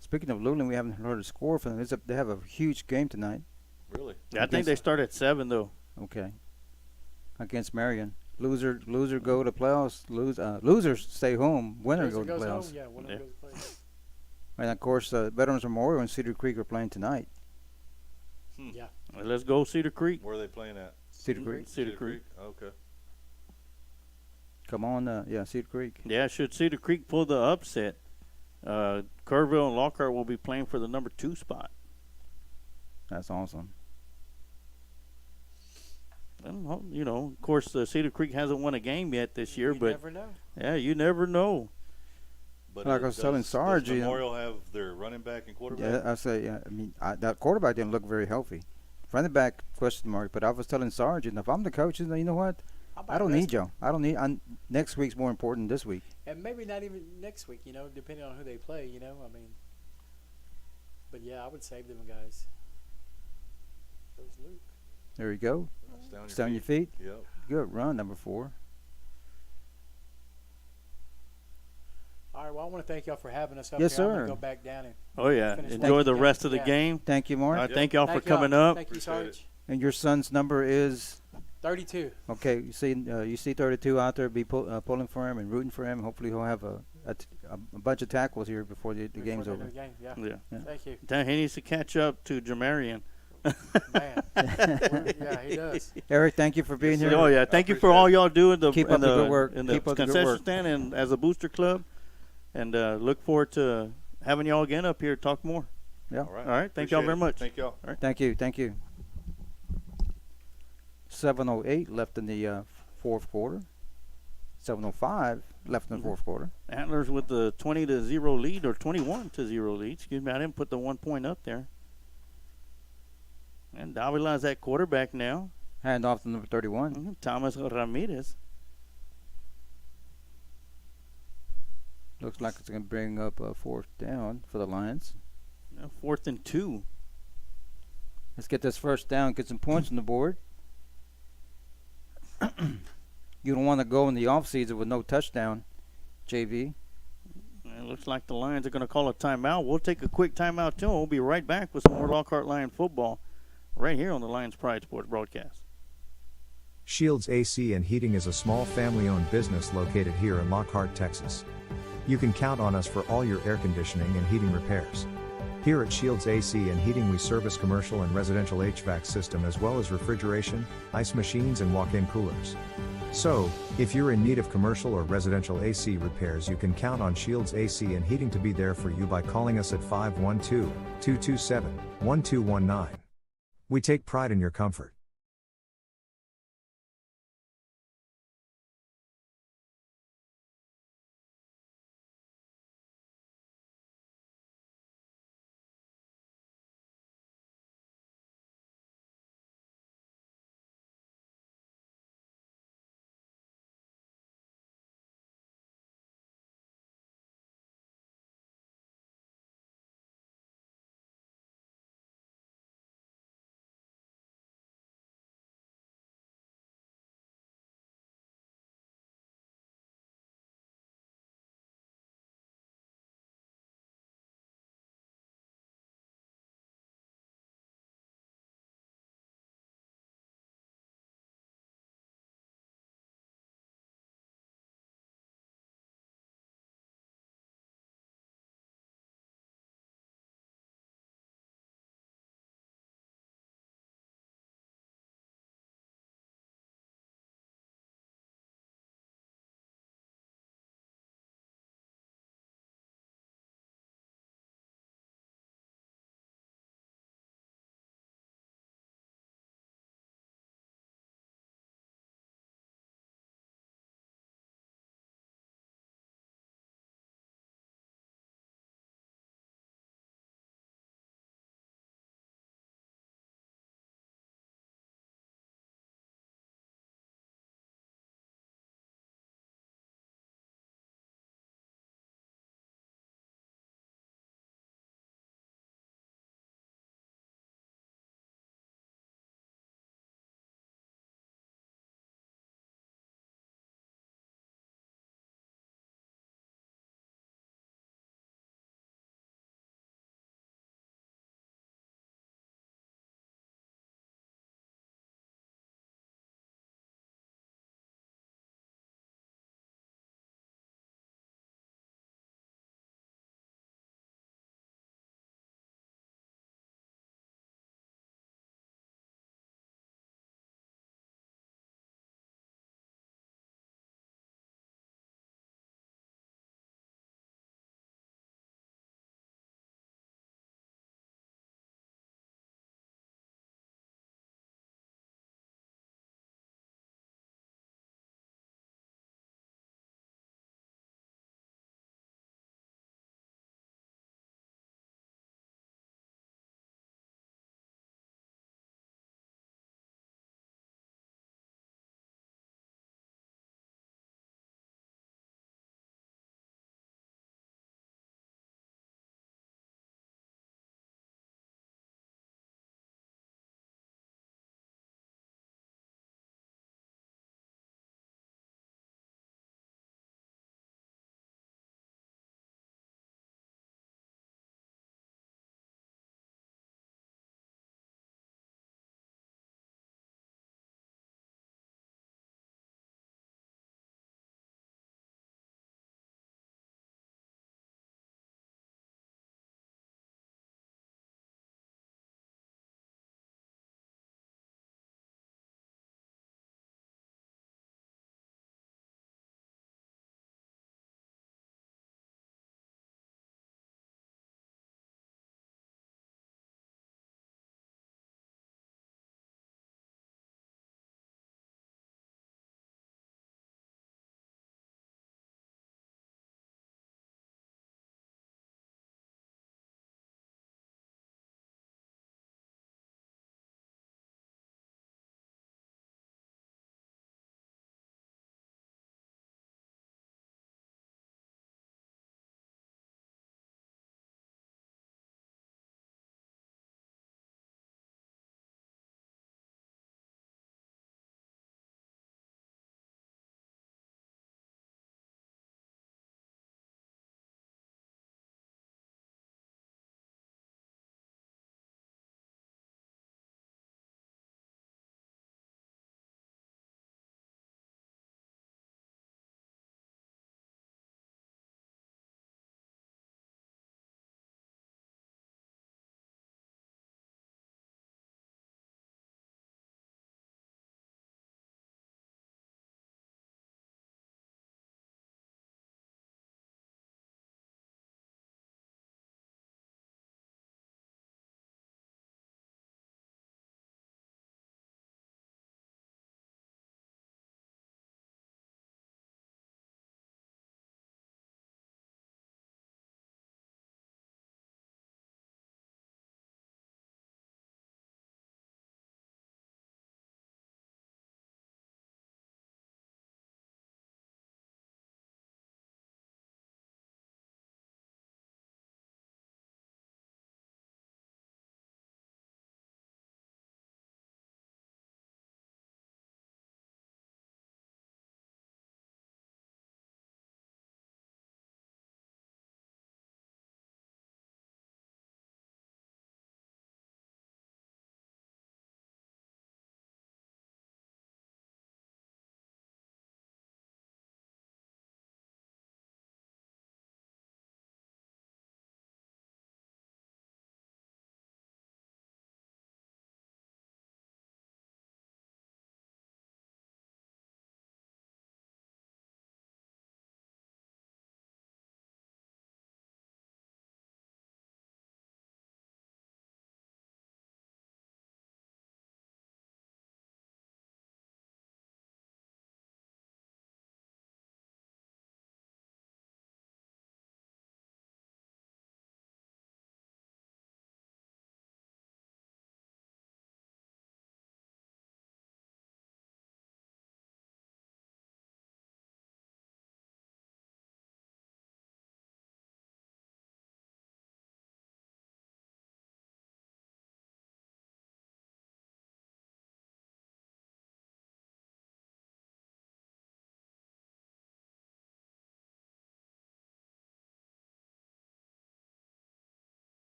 Speaking of Lulin, we haven't heard a score from them. They have a huge game tonight. really. I think they start at 7 though. Okay. Against Marion. Loser go to playoffs. Losers stay home. Winner Loser go to goes playoffs. home, yeah, winner Yeah. goes to play. And of course, Veterans Memorial and Cedar Creek are playing tonight. Yeah. Let's go Cedar Creek. Where are they playing at? Cedar Creek. Cedar Creek. Okay. Come on, Cedar Creek. Yeah, should Cedar Creek pull the upset, Kerrville and Lockhart will be playing for the number 2 spot. That's awesome. And, of course, Cedar Creek hasn't won a game yet this year, but never know. yeah, you never know. But Like I was telling Sarge, does Memorial have their running back and quarterback? Yeah, I say. I mean, that quarterback didn't look very healthy. Running back, question mark. But I was telling Sarge, if I'm the coach, you know what? I don't need Joe. I don't need. Next week's more important than this week. And maybe not even next week. Depending on who they play. I mean. But yeah, I would save them guys. There's Luke. There you go. Stay on your feet. Yep. Good run, number 4. All right. Well, I want to thank y'all for having us up Yes, here. I'm sir. going to go back down and Oh, yeah. Finish Enjoy watching the the rest game. of the Yeah. game. Thank you, Mark. Thank y'all for Thank coming y'all. up. Thank you, Appreciate Sarge. And your son's number is 32. okay. You see 32 out there. Be pulling for him and rooting for him. Hopefully, he'll have a bunch of tackles here before the game's Before the over. game. Yeah. Yeah. Thank you. He needs to catch up to Jamarian. Man. Yeah, he does. Eric, thank you for being here. Oh, yeah. Thank you for all y'all do in the, Keep in up the good work. in the Keep up the good concession work. stand and as a booster club. And look forward to having y'all again up here to talk more. Yeah. All right. All right. Thank y'all Appreciate very it. much. Thank y'all. All right. Thank you. 7:08 left in the fourth quarter. 7:05 left in the fourth quarter. Antlers with the 20-0 lead, or 21-0 lead. Excuse me, I didn't put the 1 point up there. And Davila's at quarterback now. Hand off to number 31. Thomas Ramirez. Looks like it's going to bring up a 4th down for the Lions. 4th and 2. Let's get this first down, get some points on the board. You don't want to go in the offseason with no touchdown, JV. It looks like the Lions are going to call a timeout. We'll take a quick timeout, too. We'll be right back with some more Lockhart Lion football right here on the Lions Pride Sports broadcast. Shields AC and Heating is a small family-owned business located here in Lockhart, Texas. You can count on us for all your air conditioning and heating repairs. Here at Shields AC and Heating we service commercial and residential HVAC system as well as refrigeration, ice machines and walk-in coolers. So, if you're in need of commercial or residential AC repairs you can count on Shields AC and Heating to be there for you by calling us at 512-227-1219. We take pride in your comfort.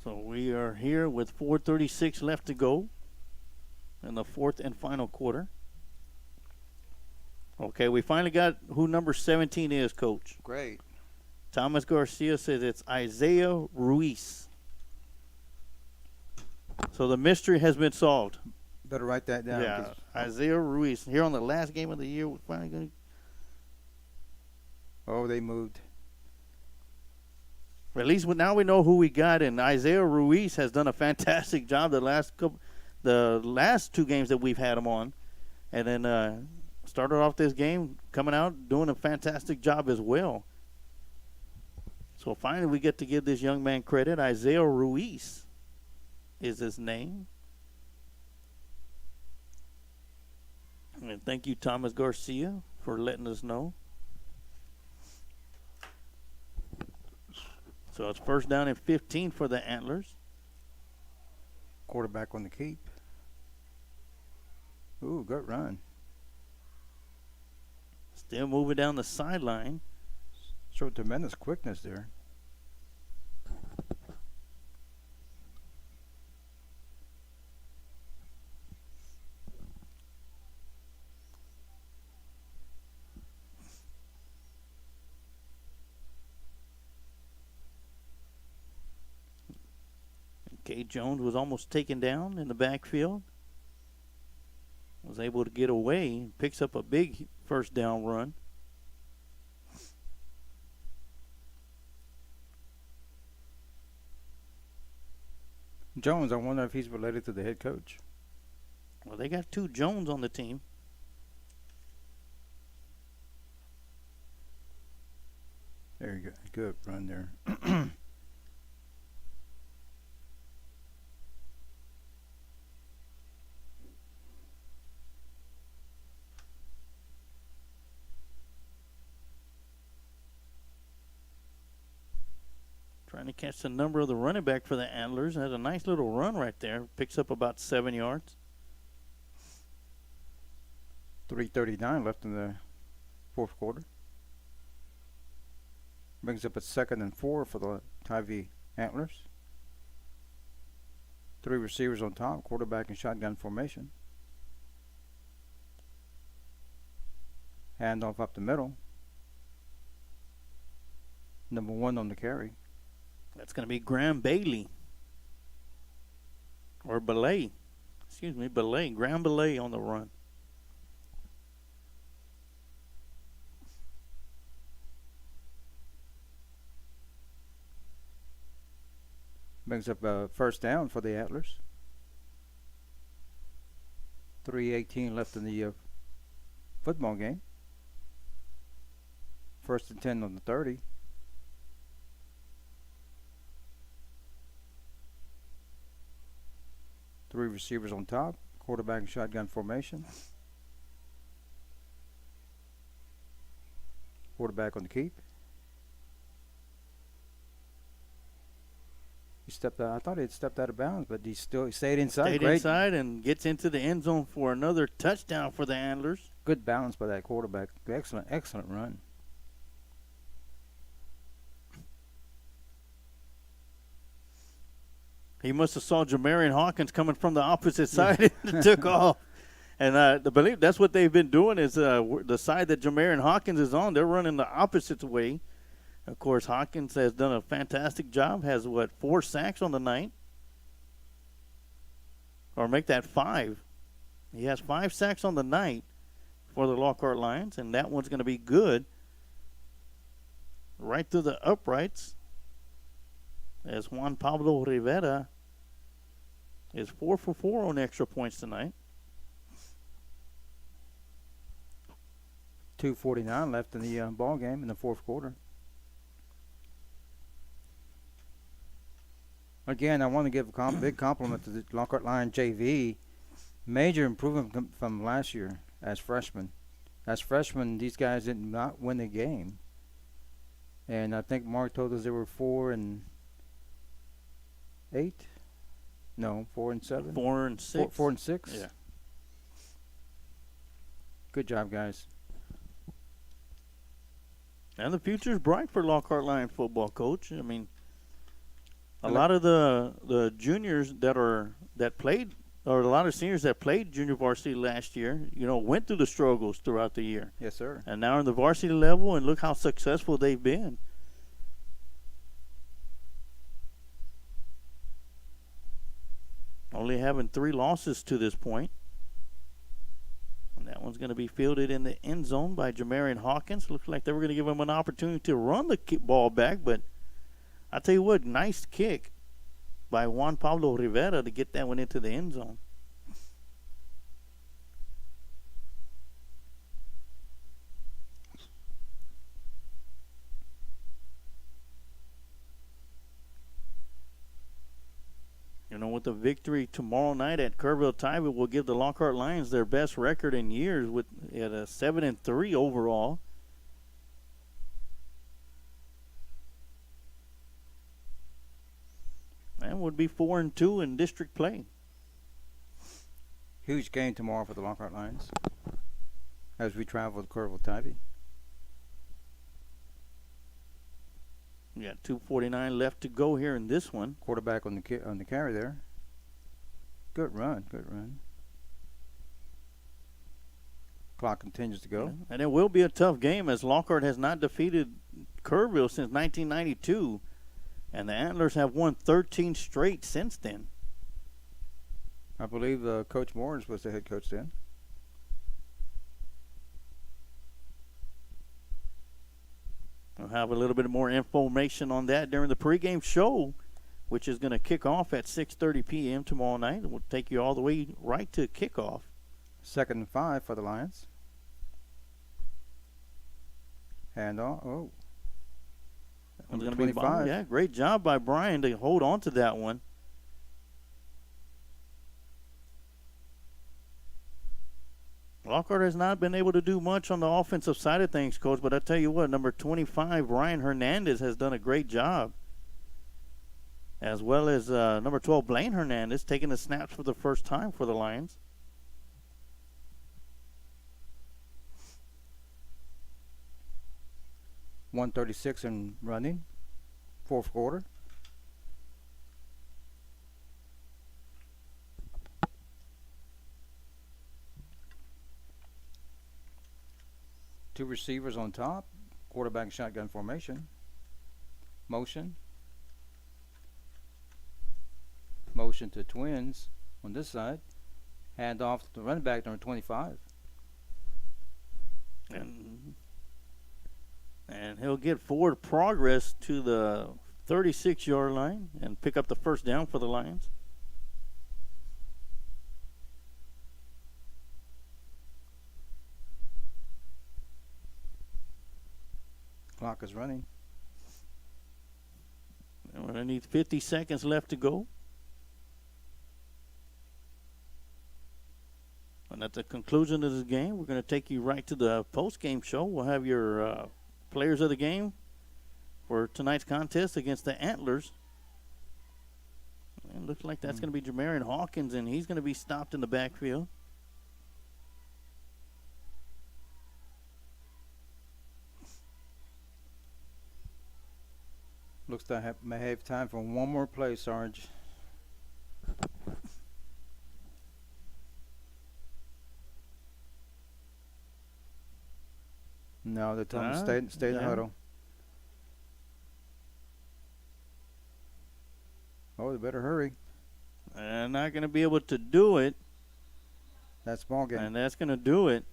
So we are here with 4:36 left to go in the fourth and final quarter. Okay, we finally got who number 17 is, Coach. Great. Thomas Garcia says it's Isaiah Ruiz. So the mystery has been solved. Better write that down. Yeah, Isaiah Ruiz. Here on the last game of the year, we're finally going to. Oh, they moved. At least now we know who we got, and Isaiah Ruiz has done a fantastic job the last two games that we've had him on, and then started off this game coming out doing a fantastic job as well. So finally we get to give this young man credit. Isaiah Ruiz is his name. And thank you, Thomas Garcia, for letting us know. So it's first down and 15 for the Antlers. Quarterback on the keep. Ooh, good run. Still moving down the sideline. Showed tremendous quickness there. Kay Jones was almost taken down in the backfield. Was able to get away. Picks up a big first down run. Jones, I wonder if he's related to the head coach. Well, they got two Jones on the team. There you go. Good run there. Trying to catch the number of the running back for the Antlers. Has a nice little run right there. Picks up about 7 yards. 3:39 left in the fourth quarter. Brings up a 2nd and 4 for the Tybee Antlers. 3 receivers on top, quarterback in shotgun formation. Handoff up the middle. Number 1 on the carry. That's going to be Graham Bailey. Or Belay. Excuse me, Belay. Graham Belay on the run. Brings up a first down for the Antlers. 3:18 left in the football game. 1st and 10 on the 30. Three receivers on top, quarterback in shotgun formation. Quarterback on the keep. He stepped out. I thought he had stepped out of bounds, but he stayed inside. Stayed inside and gets into the end zone for another touchdown for the Antlers. Good balance by that quarterback. Excellent run. He must have saw Jamarian Hawkins coming from the opposite side and took off. And I believe that's what they've been doing is the side that Jamarian Hawkins is on, they're running the opposite way. Of course, Hawkins has done a fantastic job, has, 4 sacks on the night? Or make that 5. He has 5 sacks on the night for the Lockhart Lions, and that one's going to be good. Right through the uprights. As Juan Pablo Rivera is 4 for 4 on extra points tonight. 2:49 left in the ball game in the fourth quarter. Again, I want to give a big compliment to the Lockhart Lion JV. Major improvement from last year as freshmen. As freshmen, these guys did not win the game. And I think Mark told us they were 4-8. No, 4-7. 4-6. 4-6. Yeah. Good job, guys. And the future is bright for Lockhart Lion football, Coach. I mean, A lot of the juniors that played, or a lot of seniors that played junior varsity last year, went through the struggles throughout the year. Yes, sir. And now in the varsity level, and look how successful they've been. Only having 3 losses to this point. And that one's going to be fielded in the end zone by Jamarian Hawkins. Looks like they were going to give him an opportunity to run the ball back, but I tell you what, nice kick by Juan Pablo Rivera to get that one into the end zone. With the victory tomorrow night at Kerrville-Tivy will give the Lockhart Lions their best record in years at a 7-3 overall. And would be 4-2 in district play. Huge game tomorrow for the Lockhart Lions as we travel to Kerrville-Tivy. We got 2:49 left to go here in this one. Quarterback on the carry there. Good run, good run. Clock continues to go. And it will be a tough game as Lockhart has not defeated Kerrville since 1992. And the Antlers have won 13 straight since then. I believe Coach Morris was the head coach then. We'll have a little bit more information on that during the pregame show, which is going to kick off at 6:30 p.m. tomorrow night. And we'll take you all the way right to kickoff. 2nd and 5 for the Lions. Hand off. Oh. It's going to be 25. Yeah, great job by Brian to hold on to that one. Lockhart has not been able to do much on the offensive side of things, Coach, but I tell you what, number 25, Ryan Hernandez, has done a great job. As well as number 12, Blaine Hernandez, taking the snaps for the first time for the Lions. .136 and running, 4th quarter. Two receivers on top, quarterback shotgun formation. Motion to twins on this side. Hand off to the running back, number 25. And he'll get forward progress to the 36-yard line and pick up the first down for the Lions. Clock is running. And we're going to need 50 seconds left to go. And at the conclusion of this game, we're going to take you right to the post-game show. We'll have your players of the game for tonight's contest against the Antlers. And it looks like that's going to be Jamarian Hawkins, and he's going to be stopped in the backfield. Looks like I may have time for one more play, Sarge. No, they're telling them stay in the huddle. Oh, they better hurry. They're not going to be able to do it. That's ball game. And that's going to do it.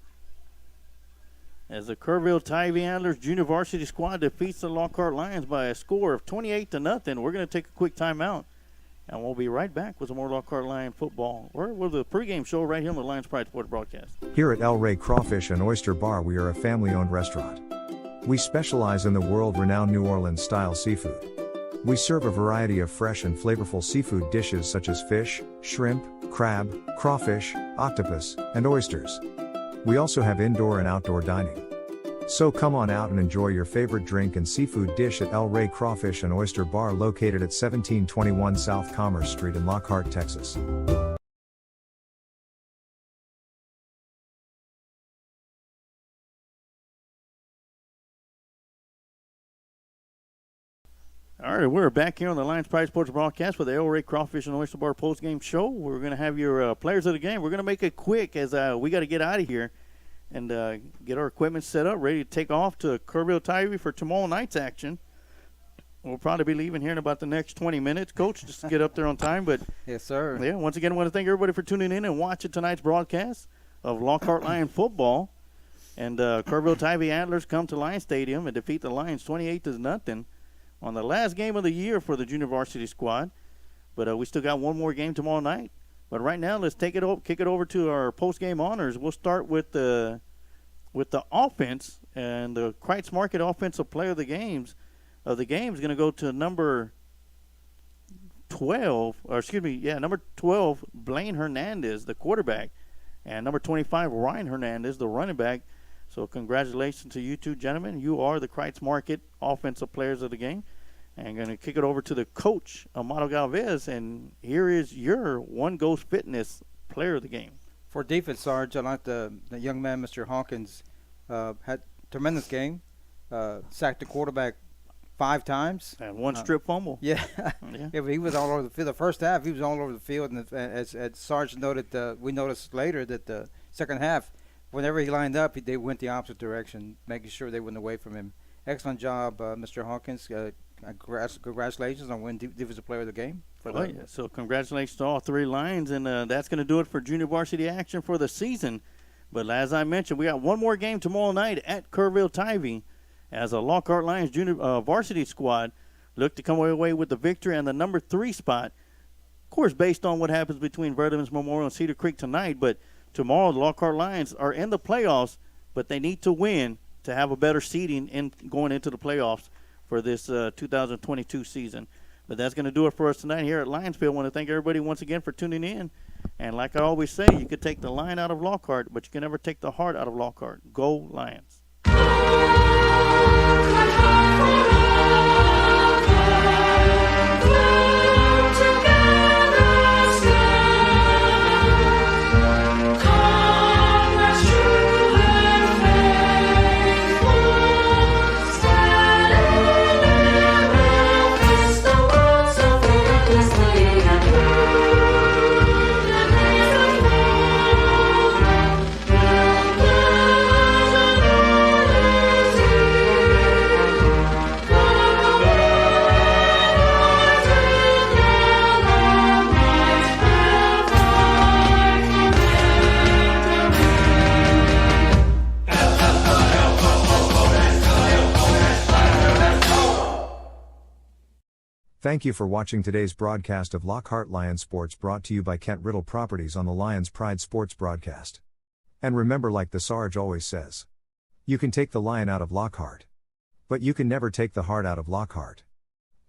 As the Kerrville-Tivy Antlers junior varsity squad defeats the Lockhart Lions by a score of 28-0. We're going to take a quick timeout, and we'll be right back with some more Lockhart Lion football. We're with the pregame show right here on the Lions Pride Sports broadcast. Here at El Rey Crawfish and Oyster Bar, we are a family-owned restaurant. We specialize in the world-renowned New Orleans-style seafood. We serve a variety of fresh and flavorful seafood dishes such as fish, shrimp, crab, crawfish, octopus, and oysters. We also have indoor and outdoor dining. So come on out and enjoy your favorite drink and seafood dish at El Rey Crawfish and Oyster Bar, located at 1721 South Commerce Street in Lockhart, Texas. All All right, we're back here on the Lions Pride Sports broadcast with the El Rey Crawfish and Oyster Bar post-game show. We're going to have your players of the game. We're going to make it quick as we got to get out of here and get our equipment set up, ready to take off to Kerrville-Tybee for tomorrow night's action. We'll probably be leaving here in about the next 20 minutes, Coach, just to get up there on time. But yes, sir. Yeah, once again, I want to thank everybody for tuning in and watching tonight's broadcast of Lockhart Lion football. And Kerrville-Tybee Antlers come to Lions Stadium and defeat the Lions 28-0 on the last game of the year for the junior varsity squad. But we still got one more game tomorrow night. But right now, let's kick it over to our post-game honors. We'll start with the offense, and the Kreitz Market Offensive Player of the game is going to go to number 12, number 12, Blaine Hernandez, the quarterback, and number 25, Ryan Hernandez, the running back. So congratulations to you two gentlemen. You are the Kreitz Market Offensive Players of the game. And I'm going to kick it over to the coach, Amado Galvez, and here is your One Ghost Fitness Player of the game. For defense, Sarge, I like the young man, Mr. Hawkins, had a tremendous game. Sacked the quarterback 5 times. And one strip fumble. Yeah. Yeah, but he was all over the field. The first half, he was all over the field. And as Sarge noted, we noticed later that the second half, whenever he lined up, they went the opposite direction, making sure they went away from him. Excellent job, Mr. Hawkins. Congratulations on winning Defensive Player of the game. So congratulations to all 3 Lions, and that's going to do it for junior varsity action for the season. But as I mentioned, we got one more game tomorrow night at Kerrville-Tybee as a Lockhart Lions junior varsity squad look to come away with the victory and the number 3 spot. Of course, based on what happens between Veterans Memorial and Cedar Creek tonight, but tomorrow the Lockhart Lions are in the playoffs, but they need to win to have a better seeding in going into the playoffs for this 2022 season. But that's going to do it for us tonight here at Lionsfield. I want to thank everybody once again for tuning in. And like I always say, you could take the line out of Lockhart, but you can never take the heart out of Lockhart. Go Lions. Thank you for watching today's broadcast of Lockhart Lions Sports, brought to you by Kent Riddle Properties on the Lions Pride Sports broadcast. And remember, like the Sarge always says, you can take the lion out of Lockhart, but you can never take the heart out of Lockhart.